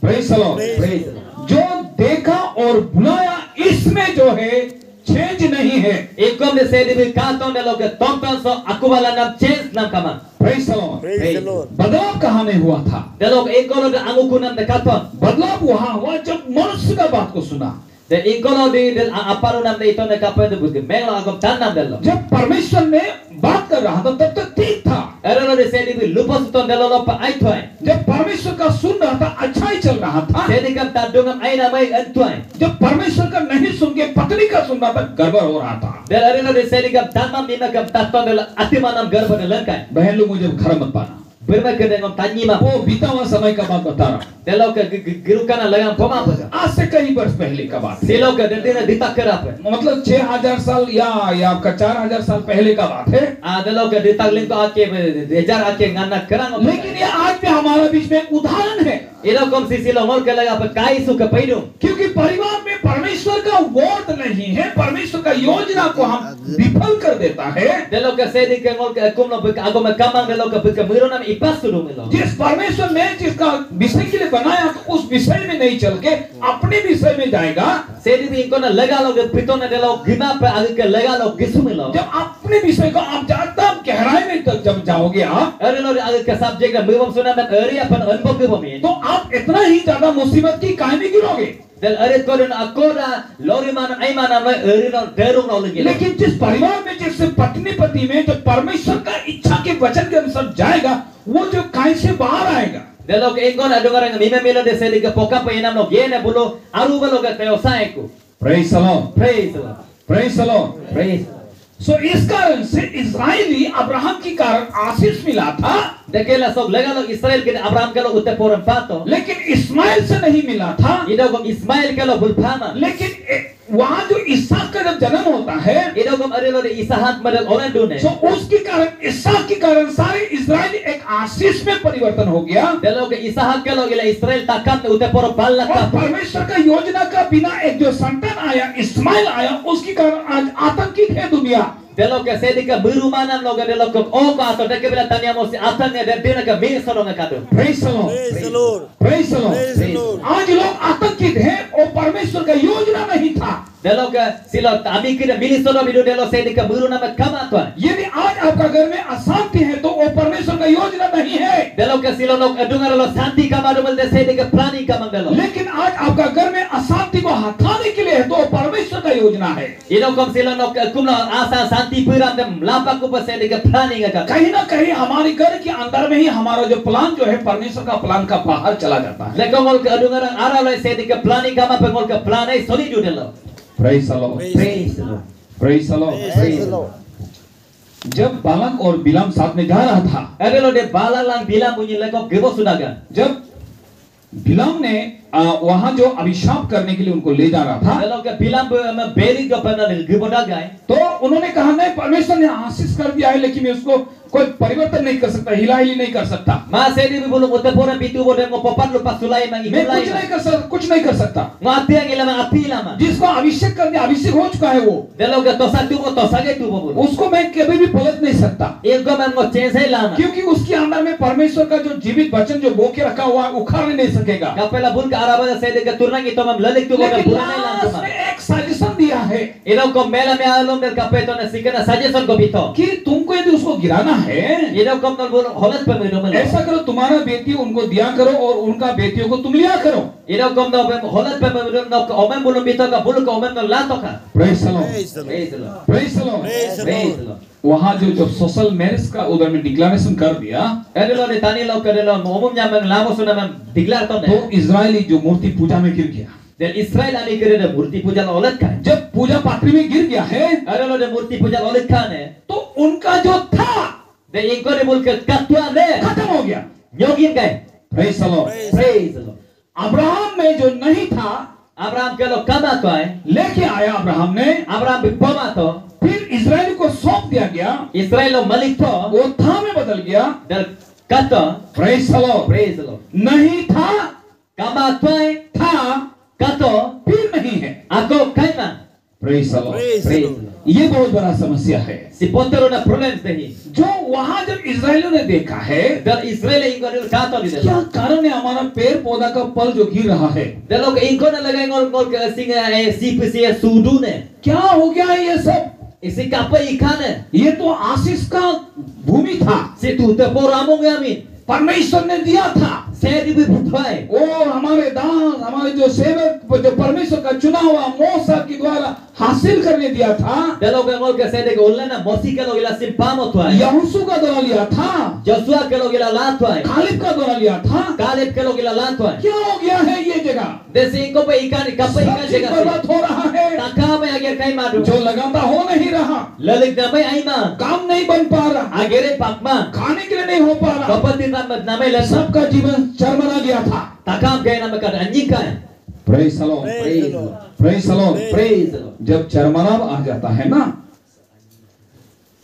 Praise the Lord. Praise. जो देखा और बुलाया, इसमें जो है चेंज नहीं है। Ingkom de sedi bu katon delok ke tomton so aku bala nam change nam kaman. Praise the Lord. Praise the Lord. बदलाव कहाँ में हुआ था? Delok ingkolo de anguku nam de katon. बदलाव वहाँ हुआ जब मनुष्य का बात को सुना, De ingkolo de del aparu nam de ito ne kapen de buti. Melo agom tan nam delok. जब परमेश्वर ने बात कर रहा था तब तक ठीक था। Erelo de sedi bi lupa suton de lolo pa ai tuai. जब परमेश्वर का सुन रहा था अच्छा ही चल रहा था, Sedi kam tadungam ai na mai antuai. जब परमेश्वर का नहीं सुन के पत्नी का सुन रहा था गड़बड़ हो रहा था। Del erelo de sedi kam tamam ni kam taton de atimanam garba de lengkai. बहन लोग मुझे खरा मत पाना, Berma ke dengan tanyi ma. वो बीता हुआ समय का बात बता रहा हूँ, Delo ke girukana lagam poma pa. आज से कई वर्ष पहले का बात है। Silo ke dendina ditak kerap. मतलब 6000 साल या आपका 4000 साल पहले का बात है। Delo ke ditak ling ko ake dejar ake ngana kerang. लेकिन ये आज भी हमारे बीच में उदाहरण है, Ilo kom si silo mol ke laga pa kai su ke paidu. क्योंकि परिवार में परमेश्वर का वोट नहीं है, परमेश्वर का योजना को हम विफल कर देता है। Delo ke sedi ke mol ke kumno bik ago me kamang delo ke bik miro nam ipas sudu milo. जिस परमेश्वर ने जिसका विषय के लिए बनाया तो उस विषय में नहीं चल के अपने विषय में जाएगा। Sedi bi ko na laga lo ke pitone delo gima pe age ke laga lo gisu milo. जब अपने विषय को आप जानते हैं गहराई में तक जब जाओगे आप, Erelo age ke subject na mibom suna men eri apan anbok ke bomin. तो आप इतना ही ज्यादा मुसीबत की काहे में गिरोगे। Del erit ko din akoda lori man ai man am eri no derung no lagi. लेकिन जिस परिवार में जिस पत्नी पति में जो परमेश्वर का इच्छा के वचन के अनुसार जाएगा, वो जो काहे से बाहर आएगा। Delo ke ingon adungar ang mime milo de sedi ke poka pa inam no gene bulo aruba lo ke teo saiku. Praise the Lord, Praise the Lord. praise the Lord। Praise the Lord. सो इस कारण से इस्राएली Abraham के कारण आशीष मिला था, Dekela sok lega lo Israel ke Abraham ke lo utte poran pato. लेकिन इस्माइल से नहीं मिला था। Ido kom Ismail ke lo bulpama. लेकिन वहाँ जो इसहाक का जब जन्म होता है, Ido kom arilo de Isahak madal orang dune. तो उसके कारण इसहाक के कारण सारे इस्राएली एक आशीष में परिवर्तन हो गया। Delo ke Isahak ke lo ila Israel takam utte poro balla और ka. परमेश्वर का योजना का बिना एक जो संतान आया इस्माइल आया, उसके कारण आज आतंकित है दुनिया। Delo ke sedi ke biru manam lo ke delo ke o ka ato deke bila tanya mo si atan ne de dina ke mir soro nge kadu. Praise the Lord, Praise the Lord. praise the Lord। Praise the Lord. आज लोग आतंकित हैं और परमेश्वर का योजना नहीं था। Delo ke silo ami kira mili soro bidu delo sedi ke biru nama kama tuan. यदि आज आपका घर में अशांति है तो वो परमेश्वर का योजना नहीं है। Delo ke silo lo adungar lo santi kama do de sedi ke plani kama delo. लेकिन आज आपका घर में अशांति को हटाने के लिए है तो वो परमेश्वर का योजना है। Ido kom silo no kumno asa santi puram dem lapa ko pa sedi ke plani nge kadu. कहीं ना कहीं हमारे घर के अंदर में ही हमारा जो प्लान जो है परमेश्वर का प्लान का बाहर चला जाता है। Lekongol ke adungar ang ara lo sedi ke plani kama pengol ke planai soli du delo. Praise the Lord, Praise the Lord. praise the Lord। Praise the Lord. जब बालक और बिलाम साथ में जा रहा था, Erelo de balalang bilang bunyi lekok gebo sudaga. जब बिलाम ने वहां जो अभिशाप करने के लिए उनको ले जा रहा था, Erelo ke bilang beri ke pernah gebo dagai. तो उन्होंने कहा नहीं, परमेश्वर ने आशीष कर दिया है लेकिन मैं उसको कोई परिवर्तन नहीं कर सकता, हिला हिली नहीं कर सकता, Ma sedi bi bulung utte pora bitu bo demo popat lupa sulai mang मैं ikulai. कुछ नहीं कर सकता, कुछ नहीं कर सकता। Ngati ang ilang api lama. जिसको अभिषेक कर दिया, अभिषेक हो चुका है वो, Delo ke tosa ge tubo bulu. उसको मैं कभी भी पलट नहीं सकता, Ego man ngo chensai lama. क्योंकि उसके अंदर में परमेश्वर का जो जीवित वचन जो बोके रखा हुआ है उखाड़ नहीं सकेगा। Kapela bul ke araba sedi ke turnang ito mam lalik tu bo लेकिन bulanai lang लास्ट tuma. में एक सजेशन दिया है Ido kom mela me alom del kapeto na sikana suggestion ko bito. कि तुमको यदि उसको गिराना है, Ido kom nol bulu holat pa mido melo. ऐसा करो तुम्हारा बेटी उनको दिया करो और उनका बेटियों को तुम लिया करो। Ido kom no holat pa mido no omem bulu bito ka bulu ka omem no lato ka. Praise the Lord, Praise the Lord. Praise the Lord. praise the Lord। Praise the Praise the Lord. Lord. वहाँ जो social marriage का उधर में declaration कर दिया, Erelo de tani lo kadelo umumnya mang lamo suna mang declare to तो ne. Israeli जो मूर्ति पूजा में गिर गया। Del Israel ami kere de murti puja olet ka. जब पूजा पात्री में गिर गया है Erelo de murti puja olet ka ne. तो उनका जो था De inko de mulke katwa ne. खत्म हो गया। Nyogin kai. Praise the Lord। Praise the Lord. Abraham में जो नहीं था Abraham ke lo kama to ai. लेके आया अब्राहम ने, Abraham bipoma to. फिर इजरायली को सौंप दिया गया, Israel lo malik to. वो था में बदल गया। Del kato. Praise the Lord। Praise the Lord. नहीं था, Kama to ai. था, Kato. फिर नहीं है। Ako kaima. Praise the Lord। Praise the Praise Lord. the Lord. ये बहुत बड़ा समस्या है Si potero na problems dehi. जो वहां जब इजरायलियों ने देखा है। Del Israel inko de kato di क्या delo. कारण है हमारा पेड़ पौधा का फल जो गिर रहा है? Delo ke inko na lagay ngol ke singa CPC sudu ne. क्या हो गया है ये सब? Isi kapa ikane. ये तो आशीष का भूमि था, Si tu te poramo ngamin. परमेश्वर ने दिया था। Sedi bi putai. और हमारे दास, हमारे जो सेवक, जो परमेश्वर का चुना हुआ मूसा के द्वारा हासिल करने दिया था, Delok ngol ke sede ke ulen na mosi ke lo gila simpamo tuai. यहोशू का द्वारा लिया था, Joshua ke lo gila la tuai. Khalid का द्वारा लिया था। Kaleb ke lo gila la tuai. क्या हो गया है ये जगह? Desi inko pe ikan kape सब ikan चीज jega बर्बाद si. हो रहा है, Taka me ager kai madu. जो लगाता हो नहीं रहा, Lalik namai aima. काम नहीं बन पा रहा, Agere pakma. खाने के लिए नहीं हो पा रहा, Kapati namai lensa. सबका जीवन चरमरा गया था। Takam kai nama kad anjing kai. Praise the Lord, Praise the Lord. Praise the Lord. Praise the Lord. जब चरमराव आ जाता है ना,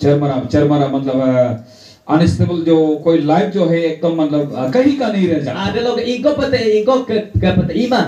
चरमरा मतलब अनस्टेबल, जो कोई लाइफ जो है एकदम मतलब कहीं का नहीं रह जाता, Ada lo inko pate inko ke pate iman.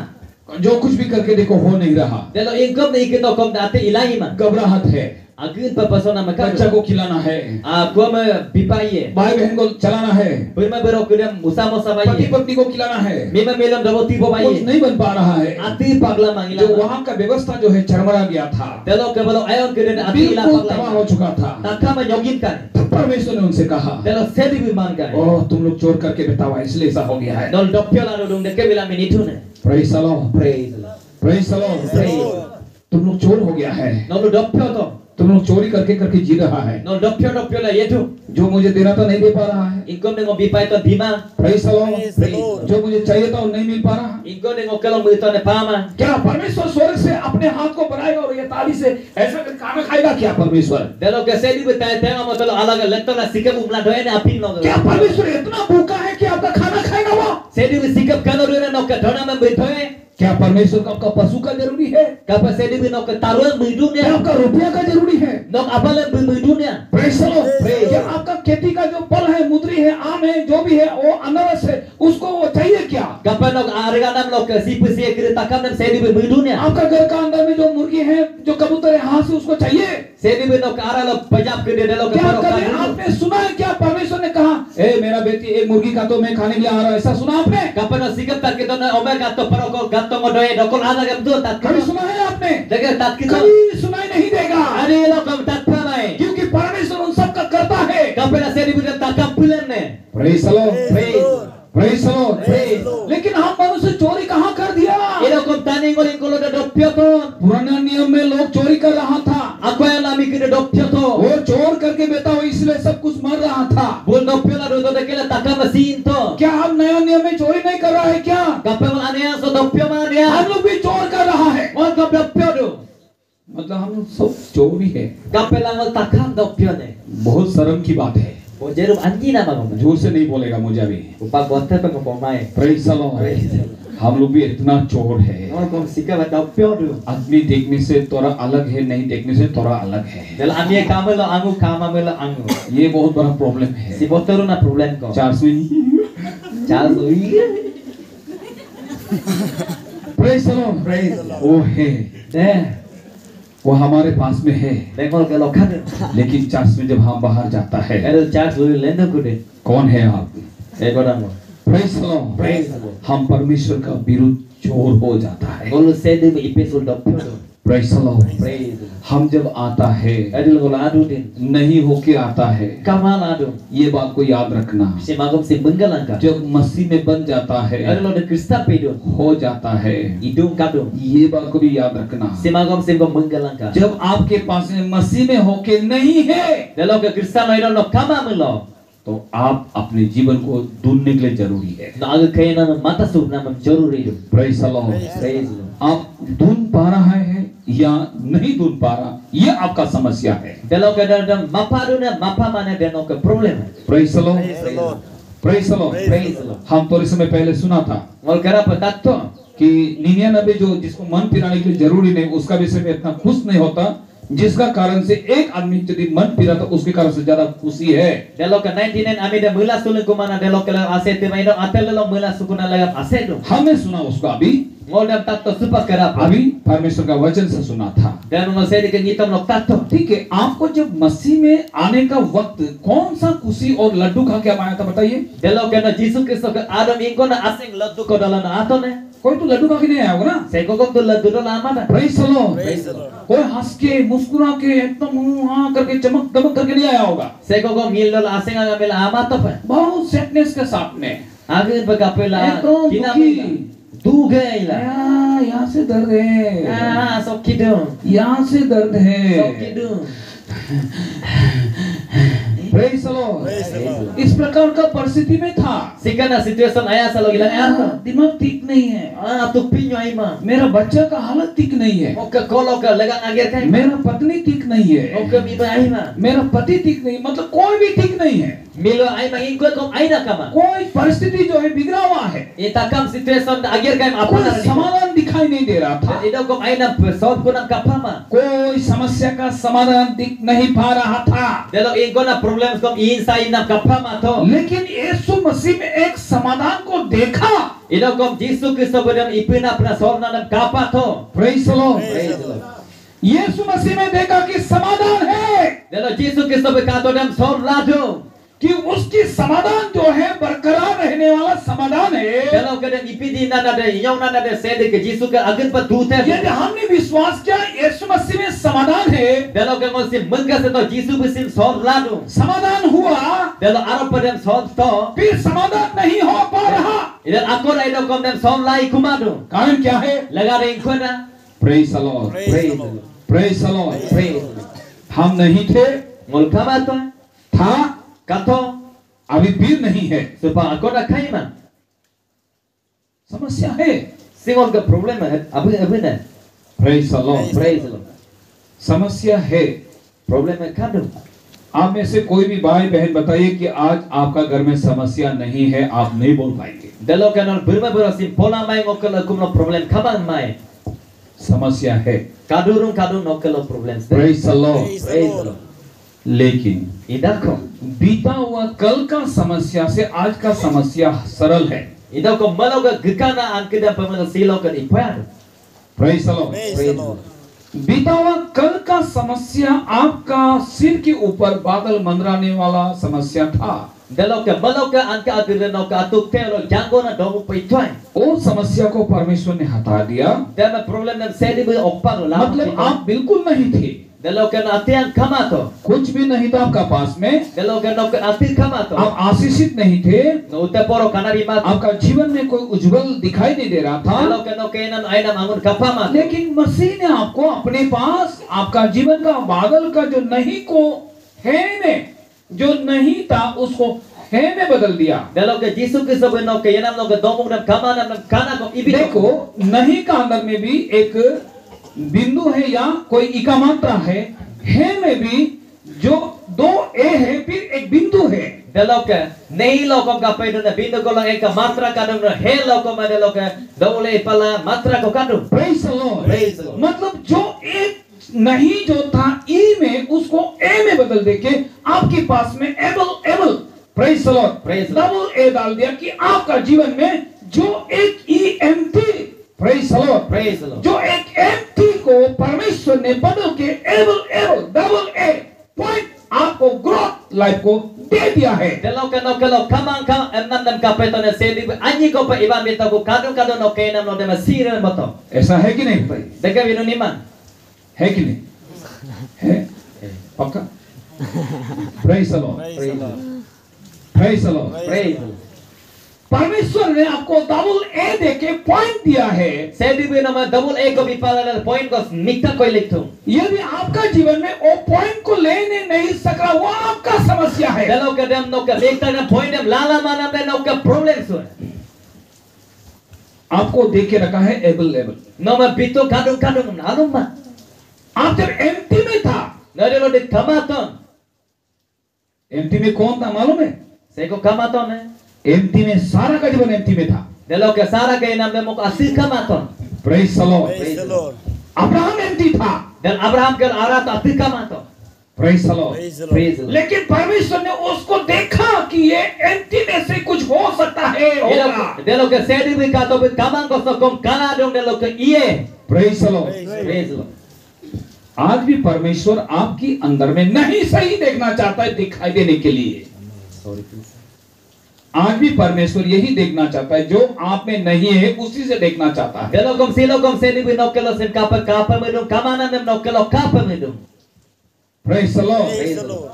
जो कुछ भी करके देखो हो नहीं रहा, Delo inko ne ikito kom date ilang iman. घबराहट है, Agin pa pasona बच्चा makado. को खिलाना है, Aku me bipaye. भाई बहन को चलाना है, Birma bero kudam musamo पति sabaye. पत्नी को खिलाना है, Mima melam dabo tibo कुछ baye. नहीं बन पा रहा है। Ati pagla जो mangilang. वहाँ का व्यवस्था जो है चरमरा गया था, Delo ke balo ayon ke den ati ila बिल्कुल तबाह हो pagla. चुका था। Taka me nyogin kan. तब परमेश्वर ने उनसे कहा, Delo sedi biman kan. ओह तुम लोग चोर करके बितावा इसलिए ऐसा हो गया है। Dol dopyo la dong de ke bilang minitu ne. Praise the Lord, Praise the Lord. Praise the Lord. Praise. तुम लोग चोर हो गया है, Nol dopyo to. तुम लोग चोरी करके करके जी रहा है, Nol dopyo la yetu. जो मुझे देना था नहीं दे पा रहा है। Inko ne ngobipay to dima. Praise the Lord, Praise the Lord. जो मुझे चाहिए था वो नहीं मिल पा रहा। Inko ne ngokelo muito ne pama. क्या परमेश्वर स्वर्ग से अपने हाथ को बनाएगा और ये ताली से ऐसा करके खाना खाएगा क्या परमेश्वर? Delo ke sedi bitay tenga mo tolo alaga letto la sikap umla doye ne apin no. क्या परमेश्वर इतना भूखा है कि आपका खाना खाएगा वो? Sedi bi sikap kano doye no ke dhona me bitoye. क्या परमेश्वर को आपका पशु का जरूरी है? Kapa sedi bi no ke taruan bidu क्या ne. आपका रुपया का जरूरी है? Nok apale bidu ne. Praise the Lord. Praise क्या आपका खेती का जो फल है, मुद्री है, आम है, जो भी है वो अनारस है, उसको वो चाहिए क्या? Kapa nok arga nam lo ke sipu si ekri takam nem sedi bi bidu ne. आपका घर का अंदर में जो मुर्गी है, जो कबूतर है, हाँस है, उसको चाहिए? Sedi bi no ke ara lo pajab ke de delo ke क्या paro कभी ka. आपने सुना है क्या परमेश्वर ने कहा, ए मेरा बेटी एक मुर्गी का तो मैं खाने के लिए आ रहा हूं, ऐसा सुना आपने? Kapa no sikap tak kita na omer gatto paro ko gatto mo doye dokol ada gam tu tat. कभी सुना है आपने? Dege tat kita. कभी सुनाई नहीं देगा, Ari lo kam tat pa mai. क्योंकि परमेश्वर उन सब का करता है। Kapa na sedi bi takam pulen ne. Praise the Lord, Praise the Lord. Praise the Lord. Praise the Lord. लेकिन हम मनुष्य चोरी कहाँ कर दिया? Ilo kom tani ngol ingkolo de dopyo to. पुराना नियम में लोग चोरी कर रहा था, Ako yang lami ke de dopyo to. वो चोर करके बेटा हो इसलिए सब कुछ मर रहा था। Bul dopyo la do de kela takam mesin to. क्या हम नया नियम में चोरी नहीं कर रहा है क्या? Kapa mal ane so dopyo ma dia. हम लोग भी चोर कर रहा है, Mon kom dopyo do. मतलब हम लोग सब चोरी है। Kapa lang ngol takam dopyo ne. बहुत शर्म की बात है, Bojerum anji na magom. जोर से नहीं बोलेगा मुझे अभी। Upa bote pe ngomai. Praise the Lord. हम लोग भी इतना चोर है, Ngol kom sika ba dopyo do. आदमी देखने से थोड़ा अलग है, नहीं देखने से थोड़ा अलग है। Del ami kama lo angu kama me lo angu. ये बहुत बड़ा प्रॉब्लम है। Si boteru na problem ko. Charles में Charles ui. Praise the Lord, Praise the Lord. वो है, Deh. वो हमारे पास में है, Bengol ke lokan. लेकिन चर्च में जब हम बाहर जाता है, Eril Charles ui lendo kude. कौन है आप? Godang mo. Praise the Lord. Praise the Lord. हम परमेश्वर का विरुद्ध चोर हो जाता है। Ngol sedi me ipesul dopyo do. Praise the Lord. Praise the Lord. हम जब आता है, Eril ngol adu din. नहीं होके आता है, Kamal adu. ये बात को याद रखना। Si magom si benggalangka. जब मसीह में बन जाता है, Eril lo de Krista pedo. हो जाता है, Idung kadung. ये बात को भी याद रखना। Si magom si benggalangka. जब आपके पास में मसीह में होके नहीं है, Delo ke Krista lo ilo lo kama me lo. तो आप अपने जीवन को ढूंढने के लिए जरूरी है। No aga kaya na mata sub na jaruri do. Praise the Lord. Praise the Lord. आप ढूंढ पा रहा है या नहीं ढूंढ पा रहा, ये आपका समस्या है। Delo ke dan mapa do na mapa mana deno ke problem. Praise the Lord, Praise the Lord. Praise the Lord. Praise the Lord. हम थोड़े समय पहले सुना था Ngol kara patatto. कि 99 जो जिसको मन फिराने के लिए जरूरी नहीं, उसका विषय में इतना खुश नहीं होता, जिसका कारण से एक आदमी यदि मन फिरा तो उसके कारण से ज्यादा खुशी है। Delo ke 99 ami de mula sulung kumana delo ke ase te mai do atel lo mula sukuna lagam ase do. हमने सुना उसको अभी Ngol dam tatto supa kara. अभी परमेश्वर का वचन से सुना था। Dan ngol sedi ke ngitom lo tatto. ठीक है, आपको जब मसीह में आने का वक्त कौन सा खुशी और लड्डू खा के आया था बताइए? Delo ke na Jesus Kristo ke Adam ingko na asing laddu ko dalan na ato ne. कोई तो लड्डू खा के नहीं आया होगा ना? Sai ko kom to laddu do lama na. Praise the Lord. Praise the Lord. कोई हंस के मुस्कुरा के एकदम हाँ करके चमक दमक करके नहीं आया होगा। Sai ko kom mil do asing aga mela ama to pa. बहुत सैडनेस के साथ में, Agin pagkapela एकदम kinamila. दुखी, Dugay lah. यहाँ से दर्द है, Ah, sok kidung. यहाँ से दर्द Sok है। kidung. Praise the Lord। Praise the Lord। इस प्रकार का परिस्थिति में था। Sikana situation ayah salo ilang ayah. दिमाग ठीक नहीं है, Ah, tu pinyo ay ma. मेरा बच्चा का हालत ठीक नहीं है, Oka kolo ka lagang agir kay. मेरा पत्नी ठीक नहीं है, Oka mi ay ma. मेरा पति ठीक नहीं, मतलब कोई भी ठीक नहीं है। Milo ay mangingko kom ay na kama. कोई परिस्थिति जो है बिगड़ा हुआ है, Itakam situation agir kay apa कोई na. समाधान दिखाई नहीं दे रहा था, Ito kom ay na solve ko ng kapama. कोई समस्या का समाधान दिख नहीं पा रहा था। Dalo ingo na problems kom inside na kapama to. लेकिन यीशु मसीह में एक समाधान को देखा। Ito kom Jisu Kristo ko dem ipina na solve na ng kapa to. Praise the Lord। Praise the Lord। यीशु मसीह में देखा कि समाधान है, Dalo Jisu Kristo ko kato dem solve lado. कि उसकी समाधान जो है बरकरार रहने वाला समाधान है। Dalo ka dem ipidi na de inyong na de sede ke Jisu ka agad pa dute. यदि हमने विश्वास किया यीशु मसीह में समाधान है, Dalo ka mo sim mengka sa to Jisu bisim solve lado. समाधान हुआ, Dalo araw pa dem solve to. फिर समाधान नहीं हो पा रहा। Idan ako na ito kom dem solve lai kumado. कारण क्या है? Laga rin ko na. Praise the Lord। Praise the Lord। Praise the Lord। Praise. हम नहीं थे, Ngol kama to. था, Kato. अभी फिर नहीं है। Supaya ako na kay man. समस्या है। Singol ka problema abi na. Praise the Lord। Praise the Lord. समस्या है। Problema kado. आप में से कोई भी भाई बहन बताइए कि आज आपका घर में समस्या नहीं है, आप नहीं बोल पाएंगे। Dalo ka non berma sim pola mai ngokal kumno problem kaman mai. समस्या है। Kadurung nokal problems. Praise the Lord। Praise the Praise the Lord। Lord. लेकिन Idako. बीता हुआ कल का समस्या से आज का समस्या सरल है। Idako malaga gikana an kida pamela silo ka ipan. Praise the Lord। Praise the Lord। बीता हुआ कल का समस्या आपका सिर के ऊपर बादल मंडराने वाला समस्या था। Dalo ka malaga an ka adire no ka atuk telo jango na domu paitwai. और समस्या को परमेश्वर ने हटा दिया। Dama problem nam sedi bu okparo la. मतलब आप बिल्कुल नहीं थे, Dalo ka na atian kamato. कुछ भी नहीं था आपका पास में, Dalo ka no ka atil kamato. आप आशीषित नहीं थे, No te poro kanari mat. आपका जीवन में कोई उज्जवल दिखाई नहीं दे रहा था। Dalo ka no ka nam ay nam angun kapama. लेकिन मसीह ने आपको अपने पास आपका जीवन का बादल का जो नहीं को है में, जो नहीं था उसको है में बदल दिया। Dalo ka Jisu Kristo bu no ka yanam no ka domu nam kama nam kana ko ibi. देखो नहीं का अंदर में भी एक बिंदु है या कोई इका मात्रा है में भी जो दो ए है फिर एक बिंदु है। Dalo ka nei lo ko ka paido na bindu ko lang ay ka matra ka dum na he lo ko ma dalo ka dole pala matra ko kadum. Praise the Lord। Praise the Lord। मतलब जो एक नहीं जो था ई में उसको ए में बदल देके आपके पास में able praise the Lord, Praise the Lord। Double A डाल दिया कि आपका जीवन में जो एक ई empty, praise the Lord, Praise the Lord। जो एक एम्प्टी को परमेश्वर ने बदल के एबल डबल ए पॉइंट आपको ग्रोथ लाइफ को दे दिया है। Dalo ka no ka lo kamang ka nam nam ka paito na sedi anyi ko pa iban bita ko kadu no ka nam no de masira mo to. ऐसा है कि नहीं भाई? Daga bino ni man. है कि नहीं? है पक्का? Praise the Lord, Praise the Lord। Praise the Lord. Praise the Lord। परमेश्वर ने आपको डबल ए देके पॉइंट दिया है। Sedi bino ma double a ko bipala na point ko nikta ko iliktum. यदि आपका जीवन में वो पॉइंट को लेने नहीं सक रहा, वो आपका समस्या है। Dalo ka dem no ka lekta na point dem lala manam de no ka problems ho. आपको देख के रखा है able. No ma bito kadung alum ma. आप जब एम्प्टी में था, Na de lo de kamaton. Empty में कौन था मालूम है? Se ko kamaton ne. Empty में सारा का जीवन एम्प्टी में था। Dalo ka sara ka nam de mo ko asil kamaton. Praise the Lord. Praise the Lord। Abraham empty था। Dan Abraham ka arat asil kamaton. Praise the Lord. Praise the Lord। Praise the Lord। लेकिन परमेश्वर ने उसको देखा कि ये empty में से कुछ हो सकता है, होगा। Dalo ka sedi bi ka to bi kamang ko so kom kana dong dalo ka iye. Praise the Lord. Praise the Lord। Praise the Lord। आज भी परमेश्वर आपकी अंदर में नहीं सही देखना चाहता है दिखाई देने के लिए। Sorry please। आज भी परमेश्वर यही देखना चाहता है, जो आप में नहीं है उसी से देखना चाहता है। Dalo kom silo kom sedi bi no kelo sen kapa medum kamana nem no kelo kapa medum. Praise the Lord. Praise the Lord।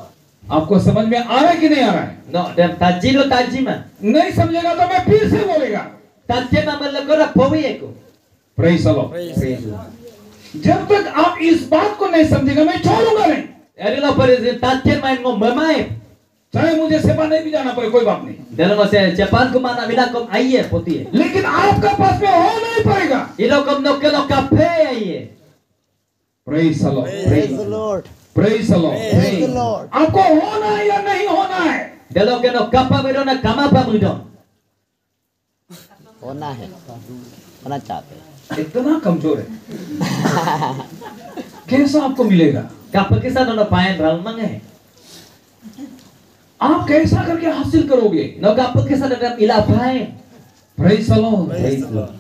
आपको समझ में आ रहा है कि नहीं आ रहा है? No dem tajilo tajima. नहीं समझेगा तो मैं फिर से बोलेगा। Tatchen namal lo kora powi eko. Praise the Lord. Praise the Lord. जब तक आप इस बात को नहीं समझेगा मैं छोड़ूंगा नहीं, Eri lo pare tatchen main ngo memai. चाहे मुझे सेवा नहीं भी जाना पड़े, कोई बात नहीं, Dalam masa Japan ko mana mina kom aiye poti. लेकिन आपका पास में होना ही पड़ेगा। Ilo kom no kelo kape aiye. Praise the Lord. Praise the Lord. Praise the Lord. Praise the Lord. आपको होना है या नहीं होना है? Dalam keno kapa midon na kama pa midon. होना है, होना चाहते हैं। इतना कमजोर है, कैसा आपको मिलेगा? Kapa kisa no paen ral mange. आप कैसा करके हासिल करोगे? No kapa kisa dalam ila paen. Praise the Lord. Praise the Lord.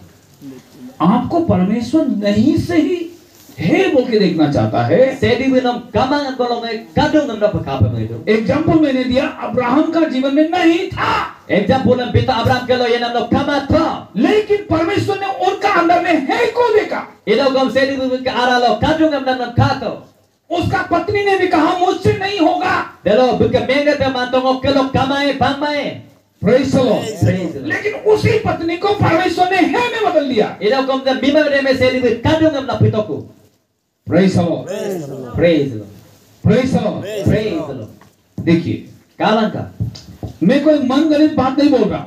आपको परमेश्वर नहीं से ही है बोल के देखना चाहता है। Sedi binom kama ngolong kadung ngam dapat kapa midon. Example मैंने दिया, अब्राहम का जीवन में नहीं था, Example ng pita Abraham kelo yan ang kama tha. लेकिन परमेश्वर ने उनका अंदर में है को देखा। Ilo kom sedi binom ka aralo kadung ngam nam kato. उसका पत्नी ने भी कहा मुझसे नहीं होगा। Dalo buka mega te mantong kelo kamae pangmae. Praise the Lord। Praise the Lord. लेकिन उसी पत्नी को परमेश्वर ने है में बदल दिया। Ilo kom da bima de me sedi binom kadung ngam na pitoku. Praise the Lord। Praise the Lord. Praise the Lord. Praise the Lord। Praise the Lord. देखिए, Kalang ka. मैं कोई मन गणित बात नहीं बोल रहा।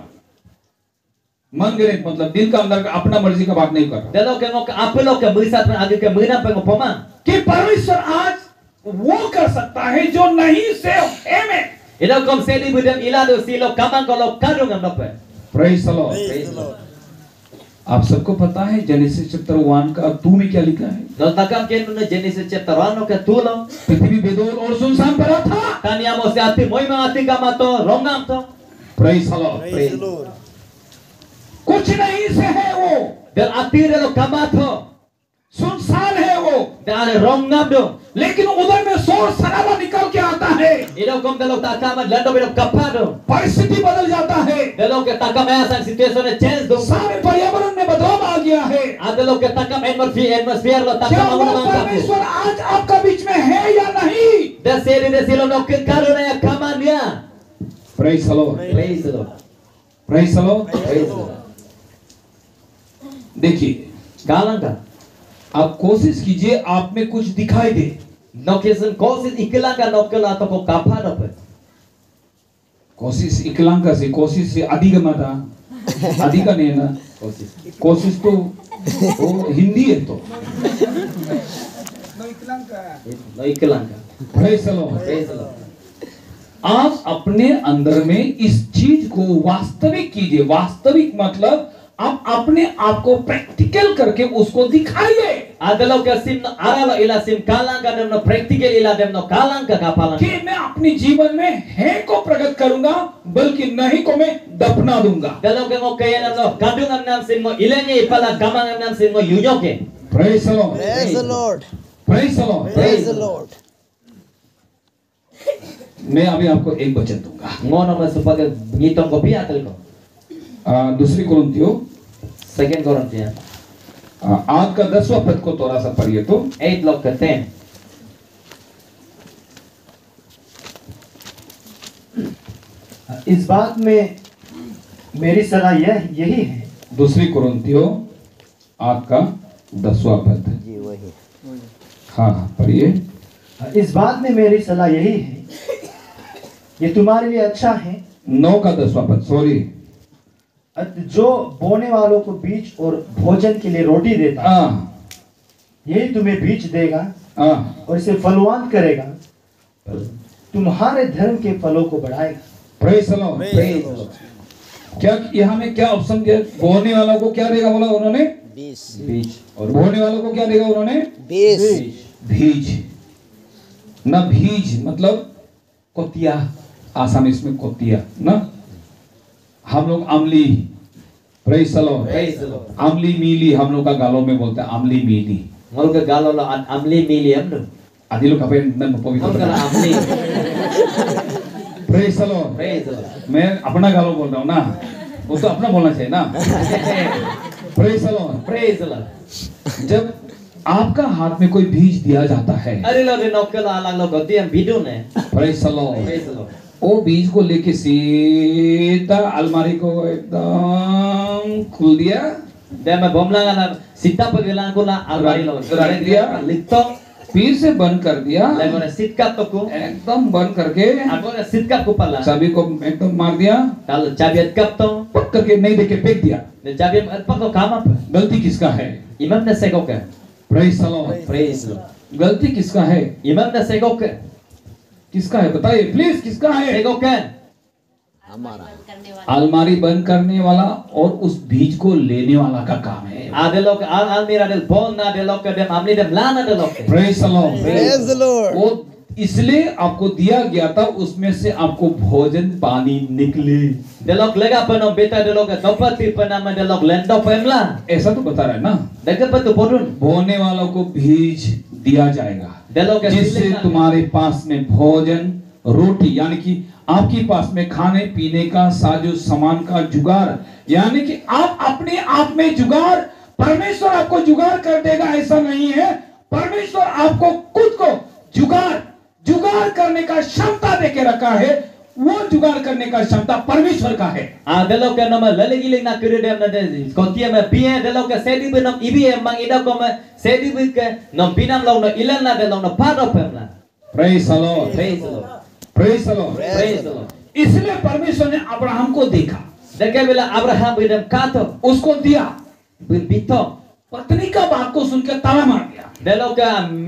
मन गणित मतलब दिल का अंदर का अपना मर्जी का बात नहीं कर रहा, Dalo ke ngok apelo ke muisat pen agi ke muina pen ngopoma. कि परमेश्वर आज वो कर सकता है जो नहीं से है में। Ilo kom sedi binom ila do silo kamang kolo kadung ngam nope. Praise the Lord। Praise the Lord. आप सबको पता है जेनेसिस चैप्टर 1 का 2 में क्या लिखा है? No takam ken no Genesis chapter 1 no ke tulo. पृथ्वी बेदौल और सुनसान पड़ा था। Tanya mo si ati moima ati kamato rongam to. Praise the Lord। Praise the Lord. कुछ नहीं से है वो, Del ati re lo kamato. सुनसान है वो, Dale rongam do. लेकिन उधर में शोर शराबा निकल के आता है, Ilo kom dalo takam lando biro kapado. परिस्थिति बदल जाता है, Dalo ke takam asa situation e change do. सारे पर्यावरण में बदलाव आ गया है। Adalo ke takam atmosphere lo क्या takam वो amuna kapu. परमेश्वर आज आपका बीच में है या नहीं? Da seri de silo no ke karuna ya kamania. Praise the Lord। Praise the Lord. Praise the Lord। Praise the Lord. देखिए, Kalang ka. आप कोशिश कीजिए आप में कुछ दिखाई दे। No kesin kosis ikilang ka no kela to ko kapado pe. कोशिश इकलांका से, कोशिश से अधिगमता, अधिका नहीं है ना, Kosis. कोशिश तो वो हिंदी है तो। No ikilang ka. Praise the Lord। Praise the Lord. आप अपने अंदर में इस चीज को वास्तविक कीजिए। वास्तविक मतलब आप अपने आप को प्रैक्टिकल करके उसको दिखाइए Adalo ke sim no aralo ila sim kalang ka dem no practical ila dem no kalang ka kapalang. कि मैं अपने जीवन में है को प्रकट करूंगा, बल्कि नहीं को मैं दफना दूंगा। Dalo ke ngo kaya nam no kadung am nam sim mo ilenge ipala gamang am nam sim mo yunyoke. Praise the Lord। Praise the Lord. Praise the Lord। Praise the Lord. मैं अभी आपको एक वचन दूंगा। Ngo no mas supaya ngitong ko pia tel ko. दूसरी कुरिन्थियों 2 Corinthians 8 का 10वां पद को थोड़ा सा पढ़िए तो। 8 log ke 10. इस बात में मेरी सलाह यही है। दूसरी कुरिन्थियों 8 का 10वां पद। जी वही। हाँ पढ़िए। इस बात में मेरी सलाह यही है, ये तुम्हारे लिए अच्छा है 9 का 10वां पद, सॉरी। जो बोने वालों को बीज और भोजन के लिए रोटी देता है, यही तुम्हें बीज देगा और इसे फलवान करेगा, तुम्हारे धर्म के फलों को बढ़ाएगा। Praise the Lord. Praise the Lord. क्या यहाँ में क्या ऑप्शन दिया? बोने वालों को क्या देगा बोला उन्होंने? बीज। Beach. और बोने वालों को क्या देगा उन्होंने? बीज। बीज। ना बीज मतलब कोतिया, आसामीज में कोतिया ना। हम लोग अमली, praise the Lord, Praise the Lord. अमली मीली हम लोग का गालों में बोलते हैं, अमली mealy. Ngol ke galo lo amli miliam do. आदि लोग कभी नन Ngol पवित्र ke बना। amli. Praise the Lord. Praise the Lord. मैं अपना गालों बोल रहा हूँ ना, वो तो अपना बोलना चाहिए ना। Praise the Lord. Praise the Lord. जब आपका हाथ में कोई बीज दिया जाता है, Ari lo de nokkel alang lo gotiam bidun eh. Praise the Lord, Praise the Lord. वो बीज को लेके सीधा अलमारी को एकदम खोल दिया, Dia me bomlang ana sita pagilang ko na alwari lo. रख दिया, Litong फिर से बंद कर दिया, lago na sitkap to ko. एकदम बंद करके Ako na sitkap ko pala. चाबी को एकदम मार दिया, Kalau cabiat kap to, पक करके नहीं देके फेंक दिया। na cabiat at pa ko kama pa. गलती किसका है? Imam na segok ka. Praise the Lord. Praise Lord. गलती किसका है? Imam na segok ka. किसका है बताइए प्लीज, किसका है? Segok ka. हमारा अलमारी बंद करने वाला और उस बीज को लेने वाला का काम है। Ada lok almira del bon na del lok dem amni dem lana del lok. Praise the Lord. Praise the Lord. वो इसलिए आपको दिया गया था, उसमें से आपको भोजन पानी निकले, Del lok lega pa no beta del lok dopati pa nama del lok lendo pa emla. ऐसा तो बता रहा है ना। Daga pa to podun. बोने वालों को बीज दिया जाएगा, Del lok जिससे तुम्हारे पास में भोजन रोटी यानी कि आपके पास में खाने पीने का साजो सामान का जुगाड़, यानी कि आप अपने आप में जुगाड़, परमेश्वर आपको जुगाड़ कर देगा ऐसा नहीं है। परमेश्वर आपको खुद को जुगाड़ करने का क्षमता देके रखा है। वो जुगाड़ करने का क्षमता परमेश्वर का है। Del lok nama lelegi na kiri dem na de. Kontia me pie del lok sedi be nom ibi em mang ida ko me sedi be ke nom pinam lo no ilan na del lok no pado pa emla. Praise the Lord, Praise the Lord. Praise the Lord. Praise the Lord. इसलिए परमेश्वर ने Abraham को देखा, Deka bila Abraham bidam kato उसको दिया, bito. पत्नी का बात को सुनकर ताला मार दिया। Del lok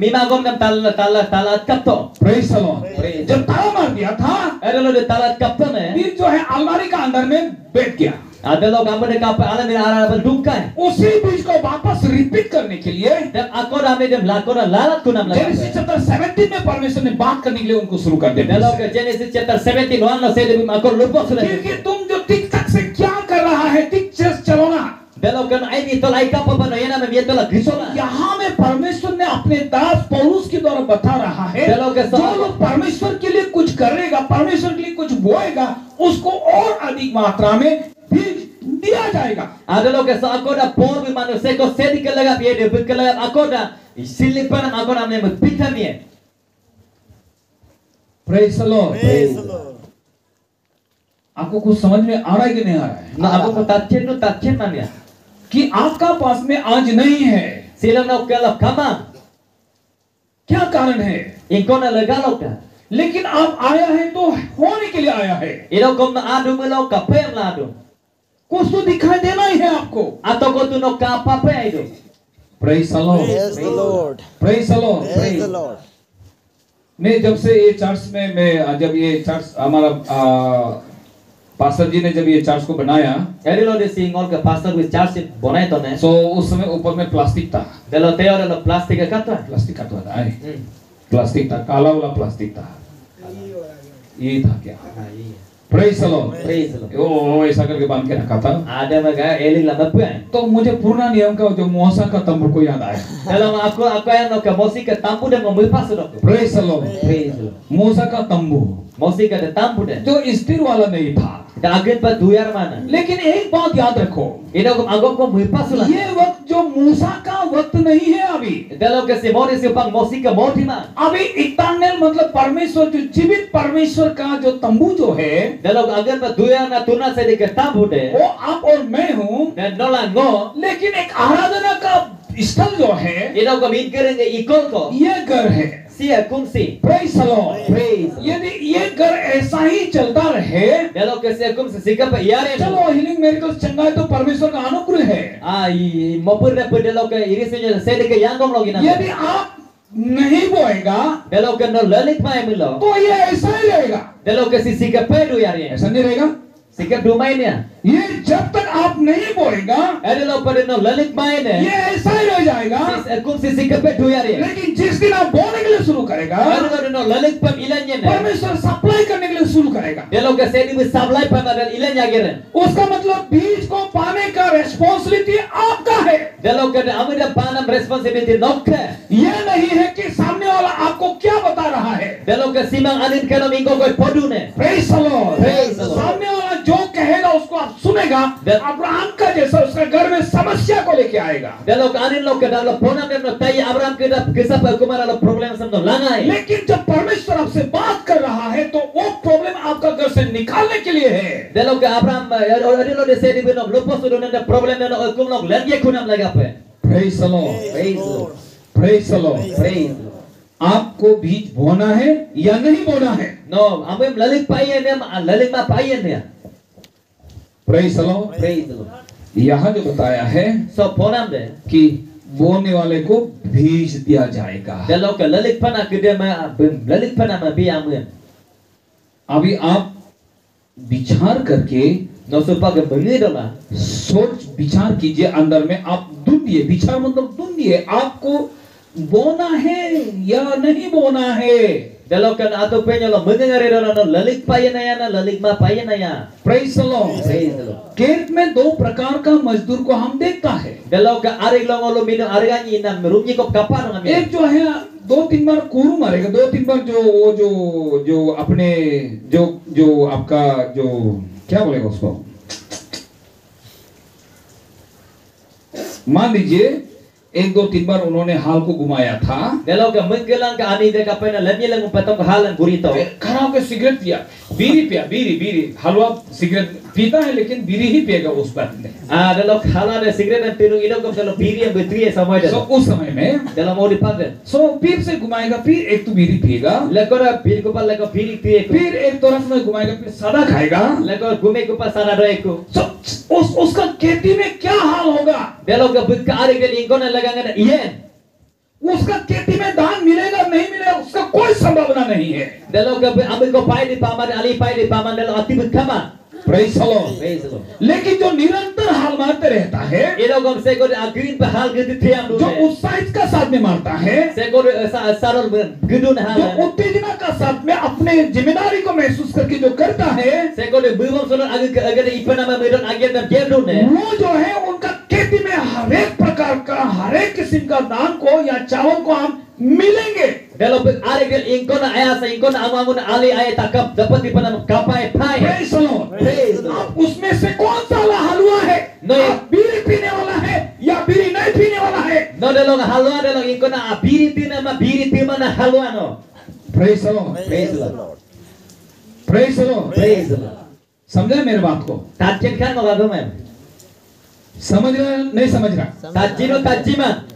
mimagom dem talat kapto. Praise the Lord. जब ताला मार दिया था, Ada lo de talat kapto ne. बीज जो है अलमारी का अंदर में बैठ गया। Ada lo amne ka pa ala mira ara bal dukai. उसी बीज को वापस रिपीट करने के लिए Dem akor amne dem lakor lalat kunam genesis lalat. Chapter 17 में परमेश्वर ने बात करने के लिए उनको शुरू कर Del दिया। lok Genesis chapter 17 1 no sedi akor lupok sudah. क्योंकि तुम जो टिक टक से क्या कर रहा है, टिक से चलो ना। Del lok kan ai ni tolai ka pa no yana me mieto la grisola. यहाँ में परमेश्वर ने अपने दास पौलुस के द्वारा बता रहा है, चलो के जो साथ- लोग परमेश्वर के लिए कुछ करेगा, परमेश्वर के लिए कुछ बोएगा, उसको और अधिक मात्रा में बीज दिया जाएगा। Ada lo ke sa akoda por bi manu se ko sedi ke laga pie de ke laga akoda silipan akoda amne me pitamie. Praise the Lord. Praise the Lord. आपको कुछ समझ में आ रहा है कि नहीं आ रहा है? Na ako ko tatchen mania. कि आपका पास में आज नहीं है, Silang no kala kama. क्या कारण है? Ingkona legalo ka. लेकिन आप आया है तो होने के लिए आया है। Iro kom na adu melo ka pem ladu. कुछ तो दिखाई देना ही है आपको। Ato ko tu no ka pa pe ido. Praise the Lord, Praise the Lord. Praise the Lord. Praise the Lord. मैं जब से ये चर्च में मैं जब ये चर्च हमारा पास्टर जी ने जब ये चर्च को बनाया, Eri lo de singol ke pastor with church bonai to ne. तो उस समय ऊपर में प्लास्टिक था, De lo teo de lo plastic ka to. Plastic का तो था, प्लास्टिक था, काला वाला प्लास्टिक था, ये था क्या? Praise the Lord. Praise the Lord. ओ ऐसा करके बांध के रखा था। Ada maga eling la mapu. तो मुझे पुराना नियम का जो मूसा का तंबू को याद आया। Dalam aku yang no ke mosi ke tampu de ngomui pasu dok. Praise the Lord. Praise the Lord. मूसा का तंबू Mosi ke de tampu de. जो स्थिर वाला नहीं था, Da agit pa duyar mana. लेकिन एक बात याद रखो, Ino kom agom ko mui pasu la. ये वक्त जो मूसा का वक्त नहीं है अभी। Dalam ke si mori si upang mosi ke moti ma. अभी इटर्नल मतलब परमेश्वर, जो जीवित परमेश्वर का जो तंबू जो है, Dalam agit pa duyar na tuna se de ke tampu de. वो आप और मैं हूँ। Dan nola ngo. लेकिन एक आराधना का स्थल जो है, Ino kom ingkering ke ikol ko. ये घर है। Sia kumsi. Praise the Lord. Praise. यदि ये घर ऐसा ही चलता रहे, Dalam ke sia kumsi sikap pa iare. चलो हीलिंग मेरिकल्स चंगा है तो परमेश्वर का अनुग्रह है। Ah, i mopur de pe dalam ke irisenyo se de ke yangom logi na. यदि आप नहीं बोएगा Dalam ke no lelik ma emilo. तो ये ऐसा ही रहेगा, Dalam ke si sikap pe duyar ye. ऐसा नहीं रहेगा। Sikap dumai niya. ये जब तक आप नहीं बोएगा, Ada lo pada no lelik main ये eh. ऐसा ही रह जाएगा। Kum si sikap pe duyar ye. लेकिन जिस दिन आप बोने के लिए शुरू करेगा, Ada lo no lelik pam ilan ye ne. परमेश्वर सप्लाई करने के लिए शुरू करेगा। Dia lo ke sedi bi sablai pam ada ilan ya geren. उसका मतलब बीज को पाने का रेस्पॉन्सिबिलिटी आपका है। Dia lo ke amida panam responsibility nokke. ये नहीं है कि सामने वाला आपको क्या बता रहा है। Dia lo ke simang anin keno minggo koi podu ne. Praise the Lord. Praise the Lord. सामने वाला जो कहेगा उसको आप सुनेगा। आएगा, अब्राहम का जैसा उसका घर में समस्या को लेके आएगा। Delok anin lo ke dalam ponam dem no tai Abraham ke dap kisah kumara lo problem sam no langai. लेकिन जब परमेश्वर आपसे बात कर रहा है तो वो प्रॉब्लम आपका घर से निकालने के लिए है। Delok ke Abraham adi lo de se di benom lupa sudah nenda problem no kum lo lagi kunam lagi apa. Praise the Lord, Praise the Lord. praise the Lord। Praise the Lord. आपको बीज बोना है या नहीं बोना है? No, amem lalik payen dem lalik ma payen ya. Praise the Lord। Praise the Lord. यहाँ जो बताया है So ponam de. कि बोने वाले को बीज दिया जाएगा। Delok ke lalik pana ke dia ma lalik pana ma bi amen. अभी आप विचार करके No supa ke bengi dola. सोच विचार कीजिए, अंदर में आप ढूंढिए, विचार मतलब ढूंढिए आपको बोना है या नहीं बोना है। Delok kan atau penyo lo mengengare dola no lalik payen ya na lalik ma payen ya. Praise the Lord। Praise the Lord. खेत में दो प्रकार का मजदूर को हम देखता है। Delok ke arig lo ngolo minum arigani na rumni ko kapar ngam. एक जो है 2-3 बार कोरू मारेगा, 2-3 बार जो वो जो अपने जो आपका जो क्या बोलेगा उसको, मान लीजिए 1-2-3 बार उन्होंने हाल को घुमाया था। Delok ke menggelang ke ani de kapena lemye lang patong ke halan gurito. खड़ा होकर सिगरेट पिया, बीड़ी पिया, बीड़ी हलवा सिगरेट पीता है लेकिन बीड़ी ही पिएगा उस बात में। Delok hala de cigarette dan pirung idok kom delok biri yang betri samai सो de. उस समय में Dalam mau dipakai. सो फिर से घुमाएगा, फिर एक तो बीड़ी पिएगा, Lekor bir ko pa lekor biri tie ko. फिर एक तरफ में घुमाएगा, फिर सादा खाएगा। Lekor gume ko pa sana doe ko. सो उसका खेती में क्या हाल होगा? Delok ke bukka arig de ingkona lagangan ien. उसका खेती में धान मिलेगा नहीं मिलेगा उसका कोई संभावना नहीं है। Delok ke ambil ko pai di paman ali pai di paman delok ati bukkama. Praise the Lord। Praise the Lord. लेकिन जो निरंतर हाल मारते रहता है, Idok kom se ko agrin pa hal gitu tiam जो dulu. उस साइज का साथ में मारता है, Se ko sarol gedun जो hal. उत्तेजना का साथ में अपने जिम्मेदारी को महसूस करके जो करता है, Se ko de bumom solon agak ipana ma medon agen dan jerdun ne. वो जो है उनका खेती में हर एक प्रकार का हर एक किस्म का धान को या चावल को हम मिलेंगे। Delok arig del ingkona ayasa ingkona amangun ali ay takap dapat ipana kapai pai. Praise the Lord। Praise the Lord. अब उसमें से कौन सा वाला हलवा है? नहीं। आप बीड़ी पीने वाला है या बीड़ी नहीं पीने वाला है? No delok halwa delok ingkona biri tina ma biri timana halwa no. Praise the Lord। Praise the Lord. Praise the Lord। Praise the Lord. समझे मेरे बात को? Tajin kan mo gagawin? समझ रहा है नहीं समझ रहा? Tajino tajiman.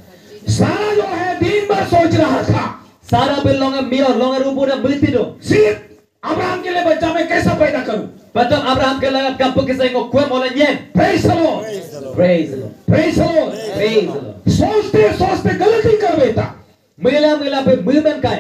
सारा जो है दिन भर सोच रहा था Sara belonga mio longa rubu na beliti do. सिर्फ अब्राहम के लिए बच्चा मैं कैसा पैदा करूं। Patong Abraham ke lagap kapu kisay ngo kuam ola nyen. Praise the Lord। Praise the Lord. Praise the Lord। Praise the Lord. सोचते सोचते गलती कर लेता। Mila pe mumen kai.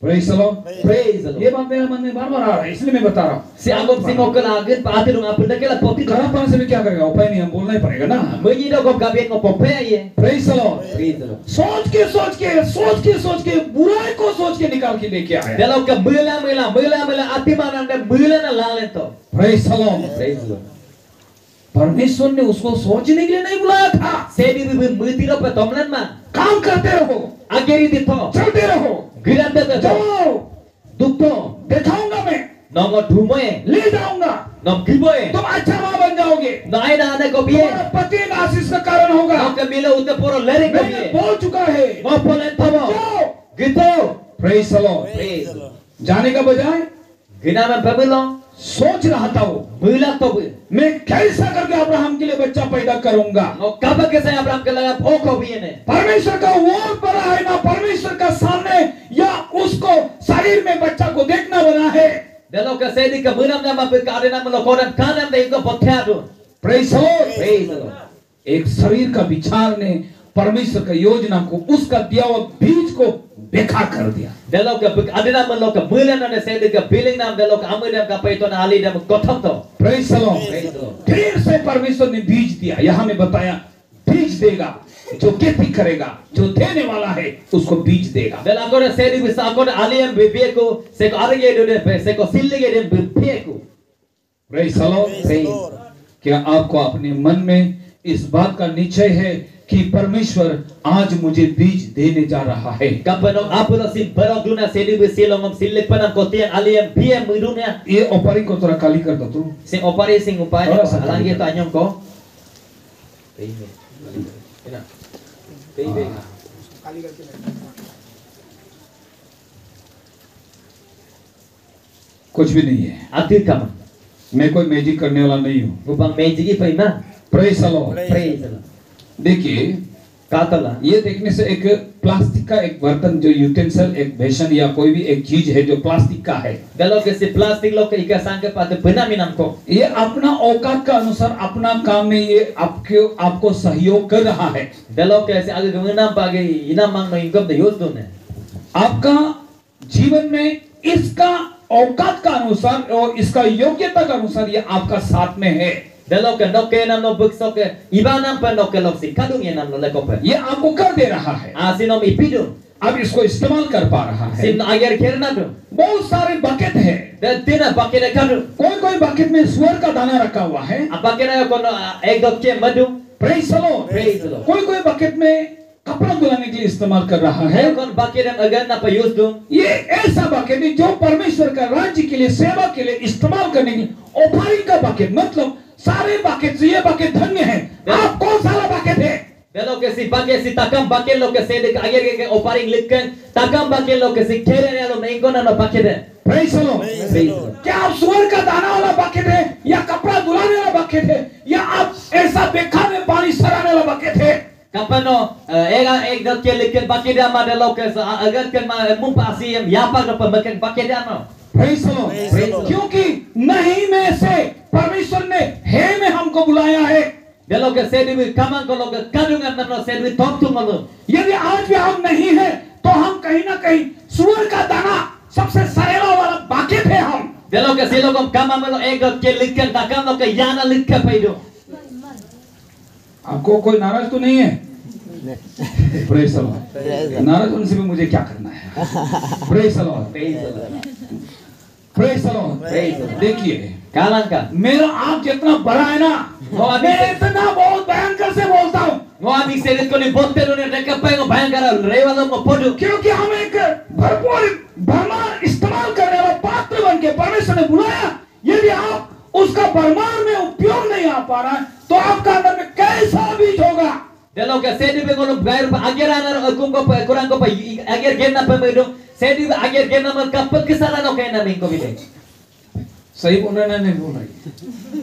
Praise the Lord। Praise the ये Lord. बात मेरे मन में बार बार आ रहा है इसलिए मैं बता रहा हूँ। Si agom singo ke lagit pa ati dong apun dakela poti do. खराब पाने से भी क्या करेगा, उपाय नहीं, हम बोलना ही पड़ेगा ना। Menyi do kom kabien ngo pope ye. Praise the Lord। Praise the Lord. सोच के बुराई को सोच के निकाल के लेके आया। Delok ke mila ati mana de mila na lalento. Praise the Lord। Praise the Lord. परमेश्वर ने उसको सोचने के लिए नहीं बुलाया था। Sedi bibi muti do pe tomlan ma. काम करते रहो, Ageri dito. चलते रहो, Giran de to. जाओ, Dukto. दिखाऊंगा मैं, Nongo dhumoe. ले जाऊंगा, Nom kiboe. तुम अच्छा माँ बन जाओगे, No ay na ane ko biye. तुम्हारा पति का आशीष का कारण होगा। No ke mila ute poro lering ko मैंने biye. बोल चुका है। Mo polen tomo. जाओ। Gitu. Praise the Lord। Praise the Lord. जाने का बजाय Ginaman pamilong. सोच रहा था वो, Mila to bu. मैं कैसा करके अब्राहम के लिए बच्चा पैदा करूंगा। No kaba ke saya Abraham ke lagap oko biye ne. परमेश्वर का वो बड़ा है ना, परमेश्वर का सामने या उसको शरीर में बच्चा को देखना बना है। Delok ke sedi ke munam na mapit ka adena melokodan kanan de ko potheadu. Praise the Lord। Praise the Lord. एक शरीर का विचार ने परमेश्वर का योजना को, उसका दिया हुआ बीज को बेकार कर दिया। Delok ke adena melok ke mulan na sedi ke biling nam delok amudam ka paiton ali dam kotham to. Praise the Lord। Praise the Lord. फिर से परमेश्वर ने बीज दिया, यहाँ में बताया बीज देगा, जो खेती करेगा, जो देने वाला है उसको बीज देगा। Del agora sedi bisa agora ali am bebeku se ko arige do de se ko sillige de bebeku. Praise the Lord। Praise. क्या आपको अपने मन में इस बात का निश्चय है कि परमेश्वर आज मुझे बीज देने जा रहा है। Kapanong apulo sin barok luna sedi be silong om silik panam kotian aliem biem mudunya. ये ओपरिंग को थोड़ा खाली कर दो तू। Sing opari sing upaya Ora, sa alangi kali. to anyong ko. Ina. कुछ भी नहीं है, Atir kaman. मैं कोई मैजिक करने वाला नहीं हूँ। Upang magic pa ima. Praise the Lord. Praise the Lord. देखिए, Katala. ये देखने से एक प्लास्टिक का एक बर्तन जो यूटेंसिल, एक बेसन या कोई भी एक चीज है जो प्लास्टिक का है, Dalo ke si plastik lo ke ika sangke pate benaminam ko. ये अपना औकात का अनुसार अपना काम में ये आपको सहयोग कर रहा है। Dalo ke si aga gemenam pagi inam mang no ingkop de yus dune. आपका जीवन में इसका औकात का अनुसार और इसका योग्यता का अनुसार ये आपका साथ में है। Dalo ke no ke nam no bukso ke ibanam pa no ke lo si kadung ye nam no lekope. ये आपको कर दे रहा है, Asinom ipidu. अब इसको इस्तेमाल कर पा रहा है। Sim no agar kerna do. बहुत सारे बकेट है, Dan tina pakira kadu. कोई बकेट में सुअर का दाना रखा हुआ है। Apakira ko no egg dot ke madu. Praise the Lord. Praise the Lord. कोई बकेट में कपड़ा धुलाने के लिए इस्तेमाल कर रहा है। Hey kon pakira agan na pa yus do. ये ऐसा बकेट है जो परमेश्वर का राज्य के लिए, सेवा के लिए इस्तेमाल करने के लिए ओपारी का बकेट, मतलब सारे बकेट से ये बकेट धन्य है। आप कौन सा बकेट है? Dalo ke si bake si takam bake lo ke sede ka agar ke oparing likkan takam bake lo ke si kere ne lo main kona no pakira. Praise the Lord. Praise the Lord. क्या आप सुअर का दाना वाला bucket है या कपड़ा धुलाने वाला बकेट है या आप ऐसा बेखा में पानी सराने वाला बकेट है? Kapano ega egg dot ke likkan pakira ma dalo ke agar kan ma mumpa si yam yapa no pa makan pakira no. Praise the Lord. क्योंकि नहीं में से परमेश्वर ने हे में हमको बुलाया है। Dalo ke sede bi kaman ko lo ke kadungan nam no sede bi top tu malu. यदि आज भी हम नहीं है तो हम कहीं ना कहीं सुअर का दाना सबसे सरेला वाला बकेट है हम। Dalo ke silo kom kama malo egg dot ke likkan takam lo ke yana likka paido. आपको कोई नाराज तो नहीं है? Praise the Lord. Praise the नाराज होने से भी मुझे क्या करना है? Praise the Lord. Praise the Lord. Praise the Lord. Praise the Lord. देखिए, Kalanka. मेरा आँख जितना बड़ा है ना, मैं इतना बहुत भयंकर से बोलता हूँ Ngo aming sedit ko ni botte no ne deka pa ngo bayangara rewalo mo podu. क्योंकि हम एक भरपूर भरमार इस्तेमाल करने वाला पात्र बन के परमेश्वर ने बुलाया। यदि आप उसका भरमार में उपयोग नहीं आ पा रहा है तो आपका अंदर में कैसा बीज होगा? Dalo ke sedi be ngono gair pa ageranar akum ko pa kurang ko pa ager genna pa medo. Sedi be ager genna mal kapal kisara no kena ming ko bide. सही बोल रहे हैं नहीं बोल रही?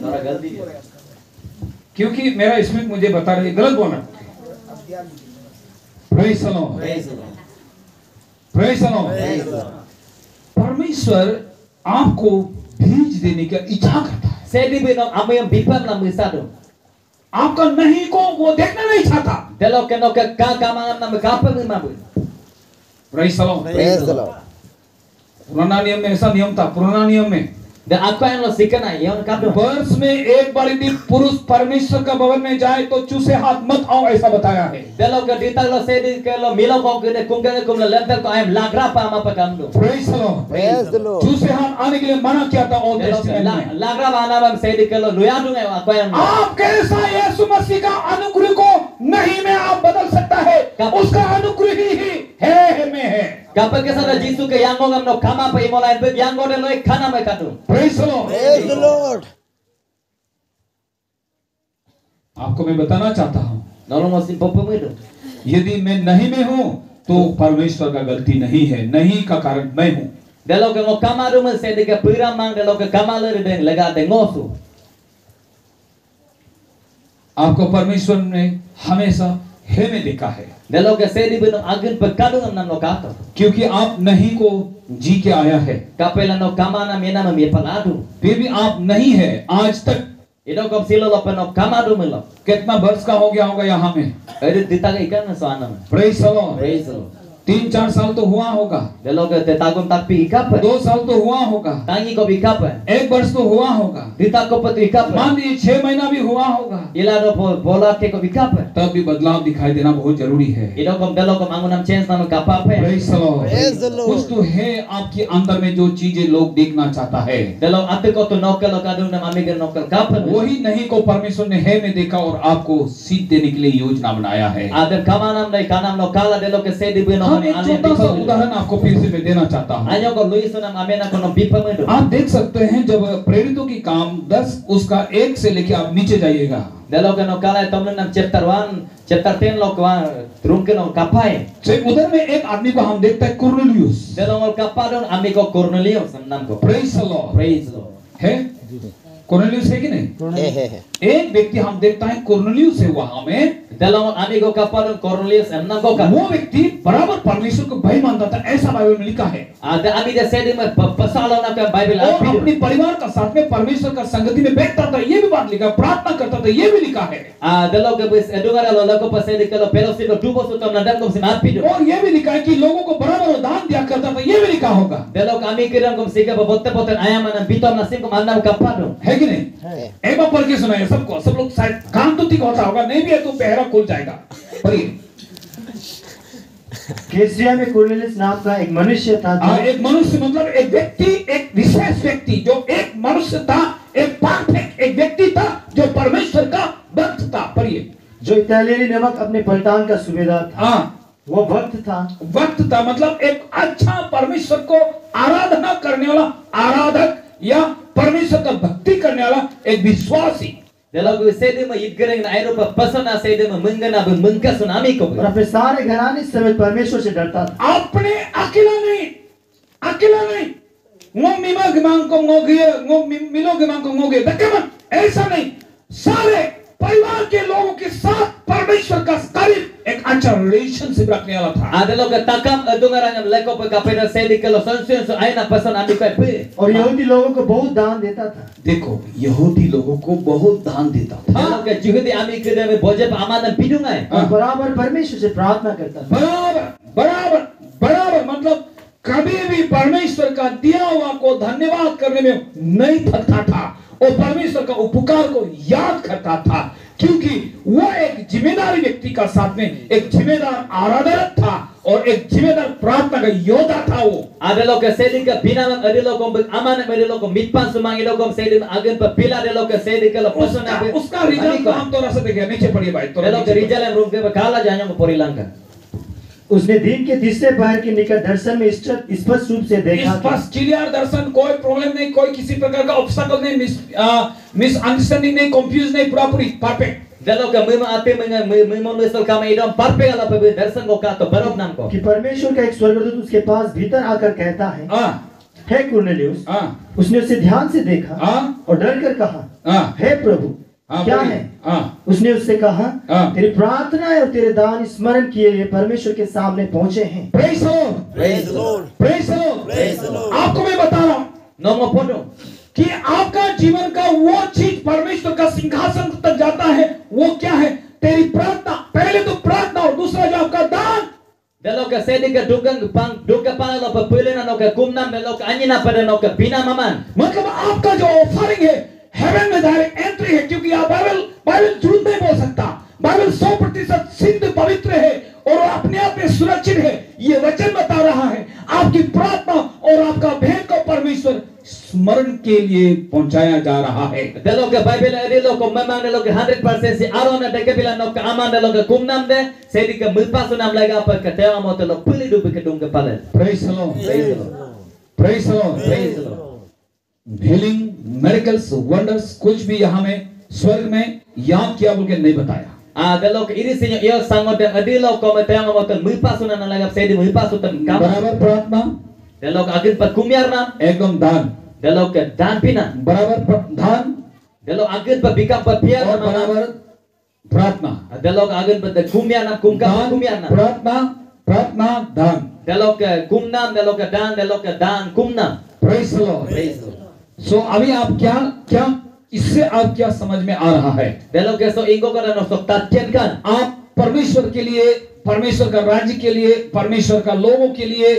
Nora galti dia. क्योंकि मेरा spirit मुझे बता रही है गलत बोल रहा है। Praise the Lord. Praise the Lord. Praise the Lord. Praise the Lord. परमेश्वर आपको बीज देने का इच्छा करता है। Sedi be no amayam bipam na misado. आपका नहीं को वो देखना नहीं चाहता। Dalo ke no ke ka kamangan na kapal ni mabu. Praise the Lord. Praise the Lord. पुराना नियम में ऐसा नियम था। पुराना नियम में Dan apa yang lo sikana yon kadu. वर्ष में एक बार यदि पुरुष परमेश्वर का भवन में जाए तो चूसे हाथ मत आओ, ऐसा बताया है। Dalo ke ditang lo sedi ke lo milo ko ke kungkang kum lo lempel ko ayam lagra pa ama pa kamdo. Praise the Lord. Praise the Lord. चूसे हाथ आने के लिए मना किया था ओल्ड Dalo ke टेस्टामेंट में। lagra ba ana bam sedi ke lo luyadung ay apa yang lo. आप कैसा यीशु मसीह का अनुग्रह को नहीं में आप बदल सकता है, उसका अनुग्रह ही है में है। Kapag kesana Jisu ke yango ngam no kama pa imola en yango de lo khana me kadu. Praise the Lord. Praise the Lord. आपको मैं बताना चाहता हूँ, Nolong mo sin popo mo ito. यदि मैं नहीं में हूँ तो परमेश्वर का गलती नहीं है, नहीं का कारण मैं हूँ। Dalo ke ngo kama ru mo sedi ke piramang dalo ke kama le de lega de ngosu. आपको परमेश्वर ने हमेशा हे में देखा है, Dalo ke sedi be no agin pa kadu ngam nam no kato. क्योंकि आप नहीं को जी के आया है। Kapela no kama na mena me me paladu. फिर भी आप नहीं है आज तक। Ito kom silo lo pa no kama ru mo lo. कितना वर्ष का हो गया होगा यहाँ में? Edi ditaga ikan na so ana me. Praise the Lord. Praise the Lord. 3-4 साल तो हुआ होगा, Delok te tagum tak pi ikap. 2 साल तो हुआ होगा, Tangi ko ikap. 1 वर्ष तो हुआ होगा, Dita ko pat ikap. मान लीजिए 6 महीना भी हुआ होगा, Ila do bola ke ko ikap. तब भी बदलाव दिखाई देना बहुत जरूरी है। Ido kom delok kom angunam change nam kapap. Praise the Lord। Praise the Lord। कुछ तो है आपके अंदर में जो चीजें लोग देखना चाहता है, Delok ate ko to nokel lo kadung nam amigen nokel kapan. वही नहीं को परमेश्वर ने है में देखा और आपको सीख देने के लिए योजना बनाया है। Adem kamanam dai kanam no kala delok ke sedi bu no हम एक छोटा सा उदाहरण आपको फिर से मैं देना चाहता हूँ। Anyo ko Luis nam amena ko no bipa medo. आप देख सकते हैं जब प्रेरितों की काम 10 उसका 1 से लेके आप नीचे जाइएगा, Delok no kala tomlen nam chapter 1 chapter 10 lo kwa trun ke no kapai. तो उधर में एक आदमी को हम देखते हैं Cornelius. Delok ol kapadon amigo Cornelius nam ko. Praise the Lord. Praise Lord. है कुर्नेलियुस है कि नहीं? है। एक व्यक्ति हम देखता है कुर्नेलियुस है वहां में, Delok amigo kapadon Cornelius nam ko ka. वो व्यक्ति बराबर परमेश्वर को भय मानता था, ऐसा बाइबल में लिखा है। Ada ami de sedi me pasalo na ka Bible और api. अपने परिवार का साथ में परमेश्वर का संगति में बैठता था, ये भी बात लिखा, प्रार्थना करता था, ये भी लिखा है। Delok ke bus edungara lo lako pasedi ke lo fellowship lo tubo sutam na dam kom sin api do. और ये भी लिखा है कि लोगों को बराबर दान दिया करता था, ये भी लिखा होगा, Delok ami kiram kom sika botte botte ayam na bitom na sim kom andam kapado. है कि नहीं? है। एक बार पढ़ के सुनाइए सबको, सब लोग शायद काम तो ठीक होता होगा, नहीं भी है तो पहरा खुल जाएगा। पढ़िए। कैसरिया में कुरनेलियुस नाम का एक मनुष्य था एक मनुष्य मतलब एक व्यक्ति, एक विशेष व्यक्ति जो एक मनुष्य था, एक परफेक्ट एक व्यक्ति था जो परमेश्वर का भक्त था। पढ़िए। जो इतालियनी नमक अपने पलटान का सूबेदार था। हाँ, वो भक्त था। भक्त था मतलब एक अच्छा परमेश्वर को आराधना करने वाला आराधक या परमेश्वर का भक्ति करने वाला एक विश्वासी। Delok ke sedi me idgereng na Eropa pasana sedi me mengana be mengkasun ami ko. और अपने सारे घराने समेत परमेश्वर से डरता था। अपने अकेला नहीं ngom mima gemang ko ngoge ngom milo gemang ko ngoge देखो ऐसा नहीं, सारे परिवार के लोगों के साथ परमेश्वर का करीब एक अच्छा रिलेशनशिप रखने वाला था। Delok ke takam edungara ngam leko pe kapena sedi ke lo sonsion so aina pasan ami ko pe. और यहूदी लोगों को बहुत दान देता था। देखो यहूदी लोगों को बहुत दान देता था, Delok ke juhudi ami ke de boje pa amanan pidungai. और बराबर परमेश्वर से प्रार्थना करता था। बराबर मतलब कभी भी परमेश्वर का दिया हुआ को धन्यवाद करने में नहीं थकता था और परमेश्वर का उपकार को याद करता था, क्योंकि वो एक जिम्मेदारी व्यक्ति का साथ में एक जिम्मेदार आराधक था और एक जिम्मेदार प्रार्थना का योद्धा था वो। Delok ke sedi ke binam adilo kom amanan adilo kom mitpan sumang ido kom sedi agen pe pila delok ke sedi ke lo pasana be. उसका रिजल्ट हम थोड़ा सा देखें, नीचे पढ़िए भाई थोड़ा Delok ke नीचे। rijal em room ke kala janyo ko porilanka. उसने दिन के तीसरे पहर के निकट दर्शन में स्पष्ट रूप से देखा कि स्पष्ट क्लियर दर्शन, कोई प्रॉब्लम नहीं, कोई किसी प्रकार का ऑब्स्टेकल नहीं, मिसअंडरस्टैंडिंग नहीं, कंफ्यूज नहीं, पूरा पूरी perfect. Delok ke mema ate memon wesel kama idom parpe ala pe darshan ko ka to barok nam ko. कि परमेश्वर का एक स्वर्गदूत उसके पास भीतर आकर कहता है, हे कुरनेलियुस। उसने उसे ध्यान से देखा और डर कर कहा, हे प्रभु क्या है? उसने उससे कहा, तेरी प्रार्थना और तेरे दान स्मरण किए हुए परमेश्वर के सामने पहुंचे हैं। Praise the Lord, Praise the Lord। Praise the Lord. Praise the Lord। आपको मैं बता रहा हूं Nongo podo. कि आपका जीवन का वो चीज परमेश्वर का सिंहासन तक जाता है, वो क्या है? तेरी प्रार्थना। पहले तो प्रार्थना और दूसरा जो आपका दान। Delok ke sedi ke dugang pang duga pang lo pe pulena no ke kumnam delok anyina pada no ke bina maman. मतलब आपका जो ऑफरिंग है हेवन में डायरेक्ट एंट्री है, क्योंकि आप बाइबल झूठ नहीं बोल सकता। बाइबल 100% सिद्ध पवित्र है और अपने आप में सुरक्षित है। ये वचन बता रहा है आपकी प्रार्थना और आपका भेद को परमेश्वर स्मरण के लिए पहुंचाया जा रहा है। Delok ke Bible adilo ko memang delok ke 100% si aron na deke bila no ke aman delok ke kumnam de sedi ke mupasu nam lega apa ke tewa mo delok puli du ke dung ke pale. Praise the Lord, Praise the Lord. Praise the Lord. Praise the Lord. Healing, medicals, wonders कुछ भी यहाँ में स्वर्ग में याद किया बोल के नहीं बताया। Delok iri sinyo iyo sangot dem adilo ko tewa mo tel mupasu na lega sedi mupasu tem kam. बराबर प्रार्थना, Delok agin pa kumyar nam. एकदम दान, Delok ke dan pina. बराबर धान Delok agin pa bikam pa piar और nam. बराबर प्रार्थना, Delok agin pa kumyar nam kumkam kumyar nam. प्रार्थना, प्रार्थना, दान। Delok ke kumnam delok ke dan kumnam. Praise the Lord. Praise the Lord. सो अभी आप क्या इससे आप क्या समझ में आ रहा है? Delok ke so ingo ko na no so tatyan kan. आप परमेश्वर के लिए परमेश्वर का राज्य के लिए, परमेश्वर का लोगों के लिए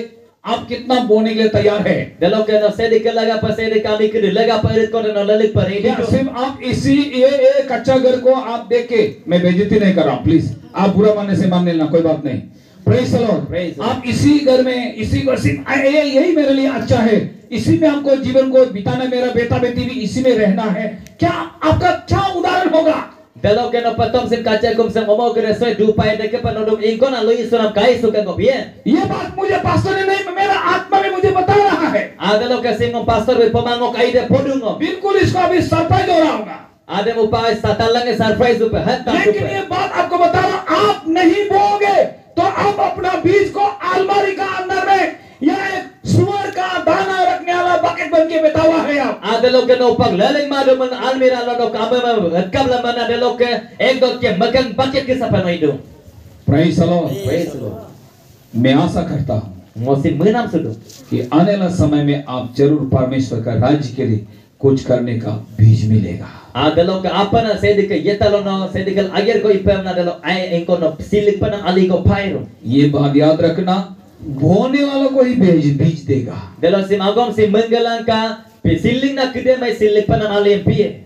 आप कितना बोने के लिए तैयार है? Dalo ke no sedi ke laga pa sedi kami ke laga pa irit ko no lalik pa क्या सिर्फ आप इसी ये कच्चा घर को आप देख के, मैं बेइज्जती नहीं कर रहा हूँ, प्लीज आप बुरा मानने से मान लेना, कोई बात नहीं। Praise the Lord. आप इसी घर में, इसी को सिर्फ यही मेरे लिए अच्छा है, इसी में हमको जीवन को बिताना, मेरा बेटा बेटी भी इसी में रहना है, क्या आपका क्या उदाहरण होगा? Dalo ke no patom sim kaca kum sim omo ke resoi du pai de ke panodum ingkon alu isunam kai suka ko bien. ये बात मुझे पास्टर ने नहीं, मेरा आत्मा में मुझे बता रहा है। Adalo ke sim pastor be pomango kai de podungo. बिल्कुल इसको अभी सरप्राइज हो रहा होगा, Ade mo pa satalang surprise upe hat ta लेकिन ये बात आपको बता रहा, आप नहीं बोओगे तो आप अपना बीज को अलमारी का अंदर में या एक सुअर का दाना रखने वाला बकेट बन के बैठा हुआ है आप। Adalo ke no pag laling madu man almira lo no kabe ma kabla man adalo ke ek dot ke makan bucket ke sa panoy do. Praise the Lord. Praise the Lord. मैं आशा करता हूँ Mosim menam sudu. कि आने वाला समय में आप जरूर परमेश्वर का राज्य के लिए कुछ करने का बीज मिलेगा। Adalo ke apa na sedi ke yetalo no sedi ke ager ko ipem na dalo ai engko no silik panang ali ko pairo. ये बात याद रखना, बोने वालों को ही बीज देगा। Dalo sim agom sim menggalang ka siling na kide mai silik panang ali empie.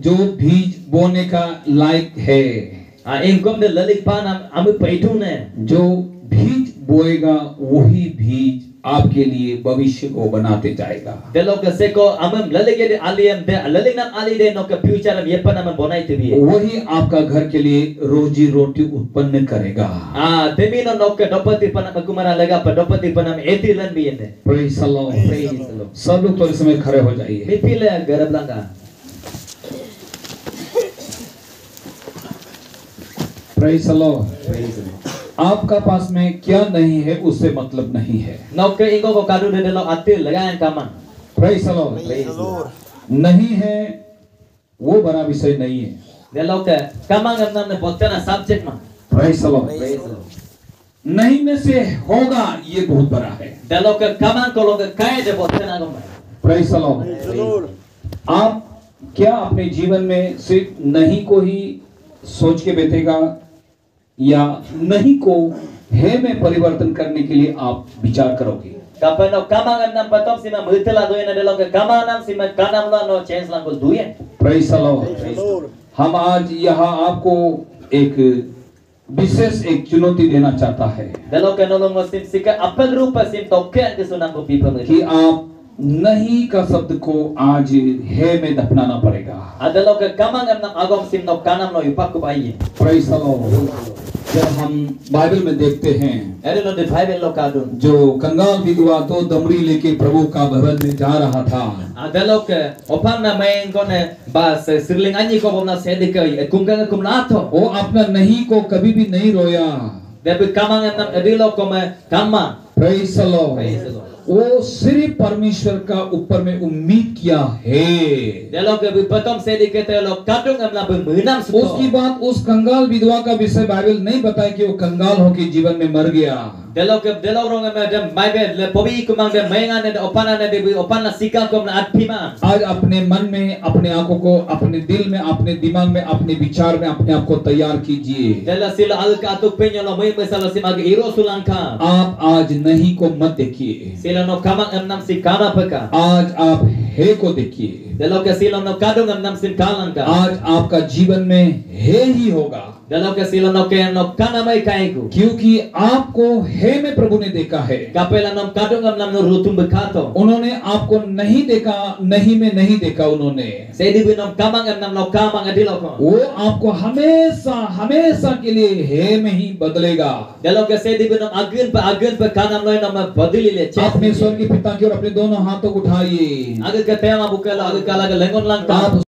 जो बीज बोने का लायक है, Engkom de lalik panam amu paitu ne. जो बीज बोएगा वही बीज आपके लिए भविष्य को बनाते जाएगा। Dalo ke seko amam lalik de aliem de lalik nam ali de no ke future am yepan am bonai te bi. वही आपका घर के लिए रोजी रोटी उत्पन्न करेगा। Demi no ke dopati panam kumara lega pa dopati panam eti lan bi ne. Praise the Lord. Praise the Lord. सब लोग तो इस समय खड़े हो जाइए। Mipile garab langa. Praise the Lord. Praise the Lord. आपका पास में क्या नहीं है उससे मतलब नहीं है। No ke ingo ko kadu de dalo atil lagayan kaman. Praise the Lord. Praise the Lord. नहीं है वो बड़ा विषय नहीं है। Dalo ke kamang am nam ne botana subject ma. Praise the Lord. Praise the Lord. नहीं में से होगा ये बहुत बड़ा है। Dalo ke kamang ko lo ke kaya de botana gom. Praise the Lord. Praise the Lord. आप क्या अपने जीवन में सिर्फ नहीं को ही सोच के बैठेगा या नहीं को है में परिवर्तन करने के लिए आप विचार करोगे? Kapano kamang am nam patom sima mutela do na dalo ke kamang nam sima kanam la no change lang ko duye. Praise the Lord. Praise the Lord. हम आज यहाँ आपको एक विशेष एक चुनौती देना चाहता है Dalo ke nolong mo sim sika apag rupa sim token ke sunang ko people. कि आप नहीं का शब्द को आज है में दफनाना पड़ेगा। Adalo ke kamang am nam agom sim no kanam no yupak ko bayi. Praise the Lord. जब हम बाइबल में देखते हैं Ere no de Bible lo kadun. जो कंगाल विधवा तो दमड़ी लेके प्रभु का भवन में जा रहा था, Adalo ke opang na main ko ne bas sirling anyi ko bomna sedi ke kungkang kum nato. वो अपना नहीं को कभी भी नहीं रोया। Debi kamang am nam edilo ko me kama. Praise the Lord. Praise the Lord. वो सिर्फ परमेश्वर का ऊपर में उम्मीद किया है। Dalo ke bipatom sedi ke te lo kadung am na bemunam suko. उसकी बात उस कंगाल विधवा का विषय बाइबल नहीं बताया कि वो कंगाल होकर जीवन में मर गया। Dalo ke dalo rong am dem Bible le pobi kumang dem maingan ne opana ne debi opana sika ko na atpima. आज अपने मन में, अपने आंखों को, अपने दिल में, अपने दिमाग में, अपने विचार में अपने आप को तैयार कीजिए। Dala sila al ka atuk penyo lo moi mesalo simag iro sulangka. आप आज नहीं को मत देखिए, Sila no kamang am nam si kama peka. आज आप है को देखिए। Dalo ke sila no kadung am nam sim kalangka. आज आपका जीवन में है ही होगा, Dalo ke sila no ke no kana mai kaiku. क्योंकि आपको है में प्रभु ने देखा है। Kapela nom kadung am nam no rutum bekato. उन्होंने आपको नहीं देखा, नहीं में नहीं देखा उन्होंने। Sedi bi nom kamang am nam no kamang adilo ko. वो आपको हमेशा हमेशा के लिए है में ही बदलेगा। Dalo ke sedi bi nom agun pe kanam no nom badili le. अपने स्वर्गीय पिता की ओर अपने दोनों हाथों को उठाइए। Agun ke tema bukalo agun kala ke lengon lang आप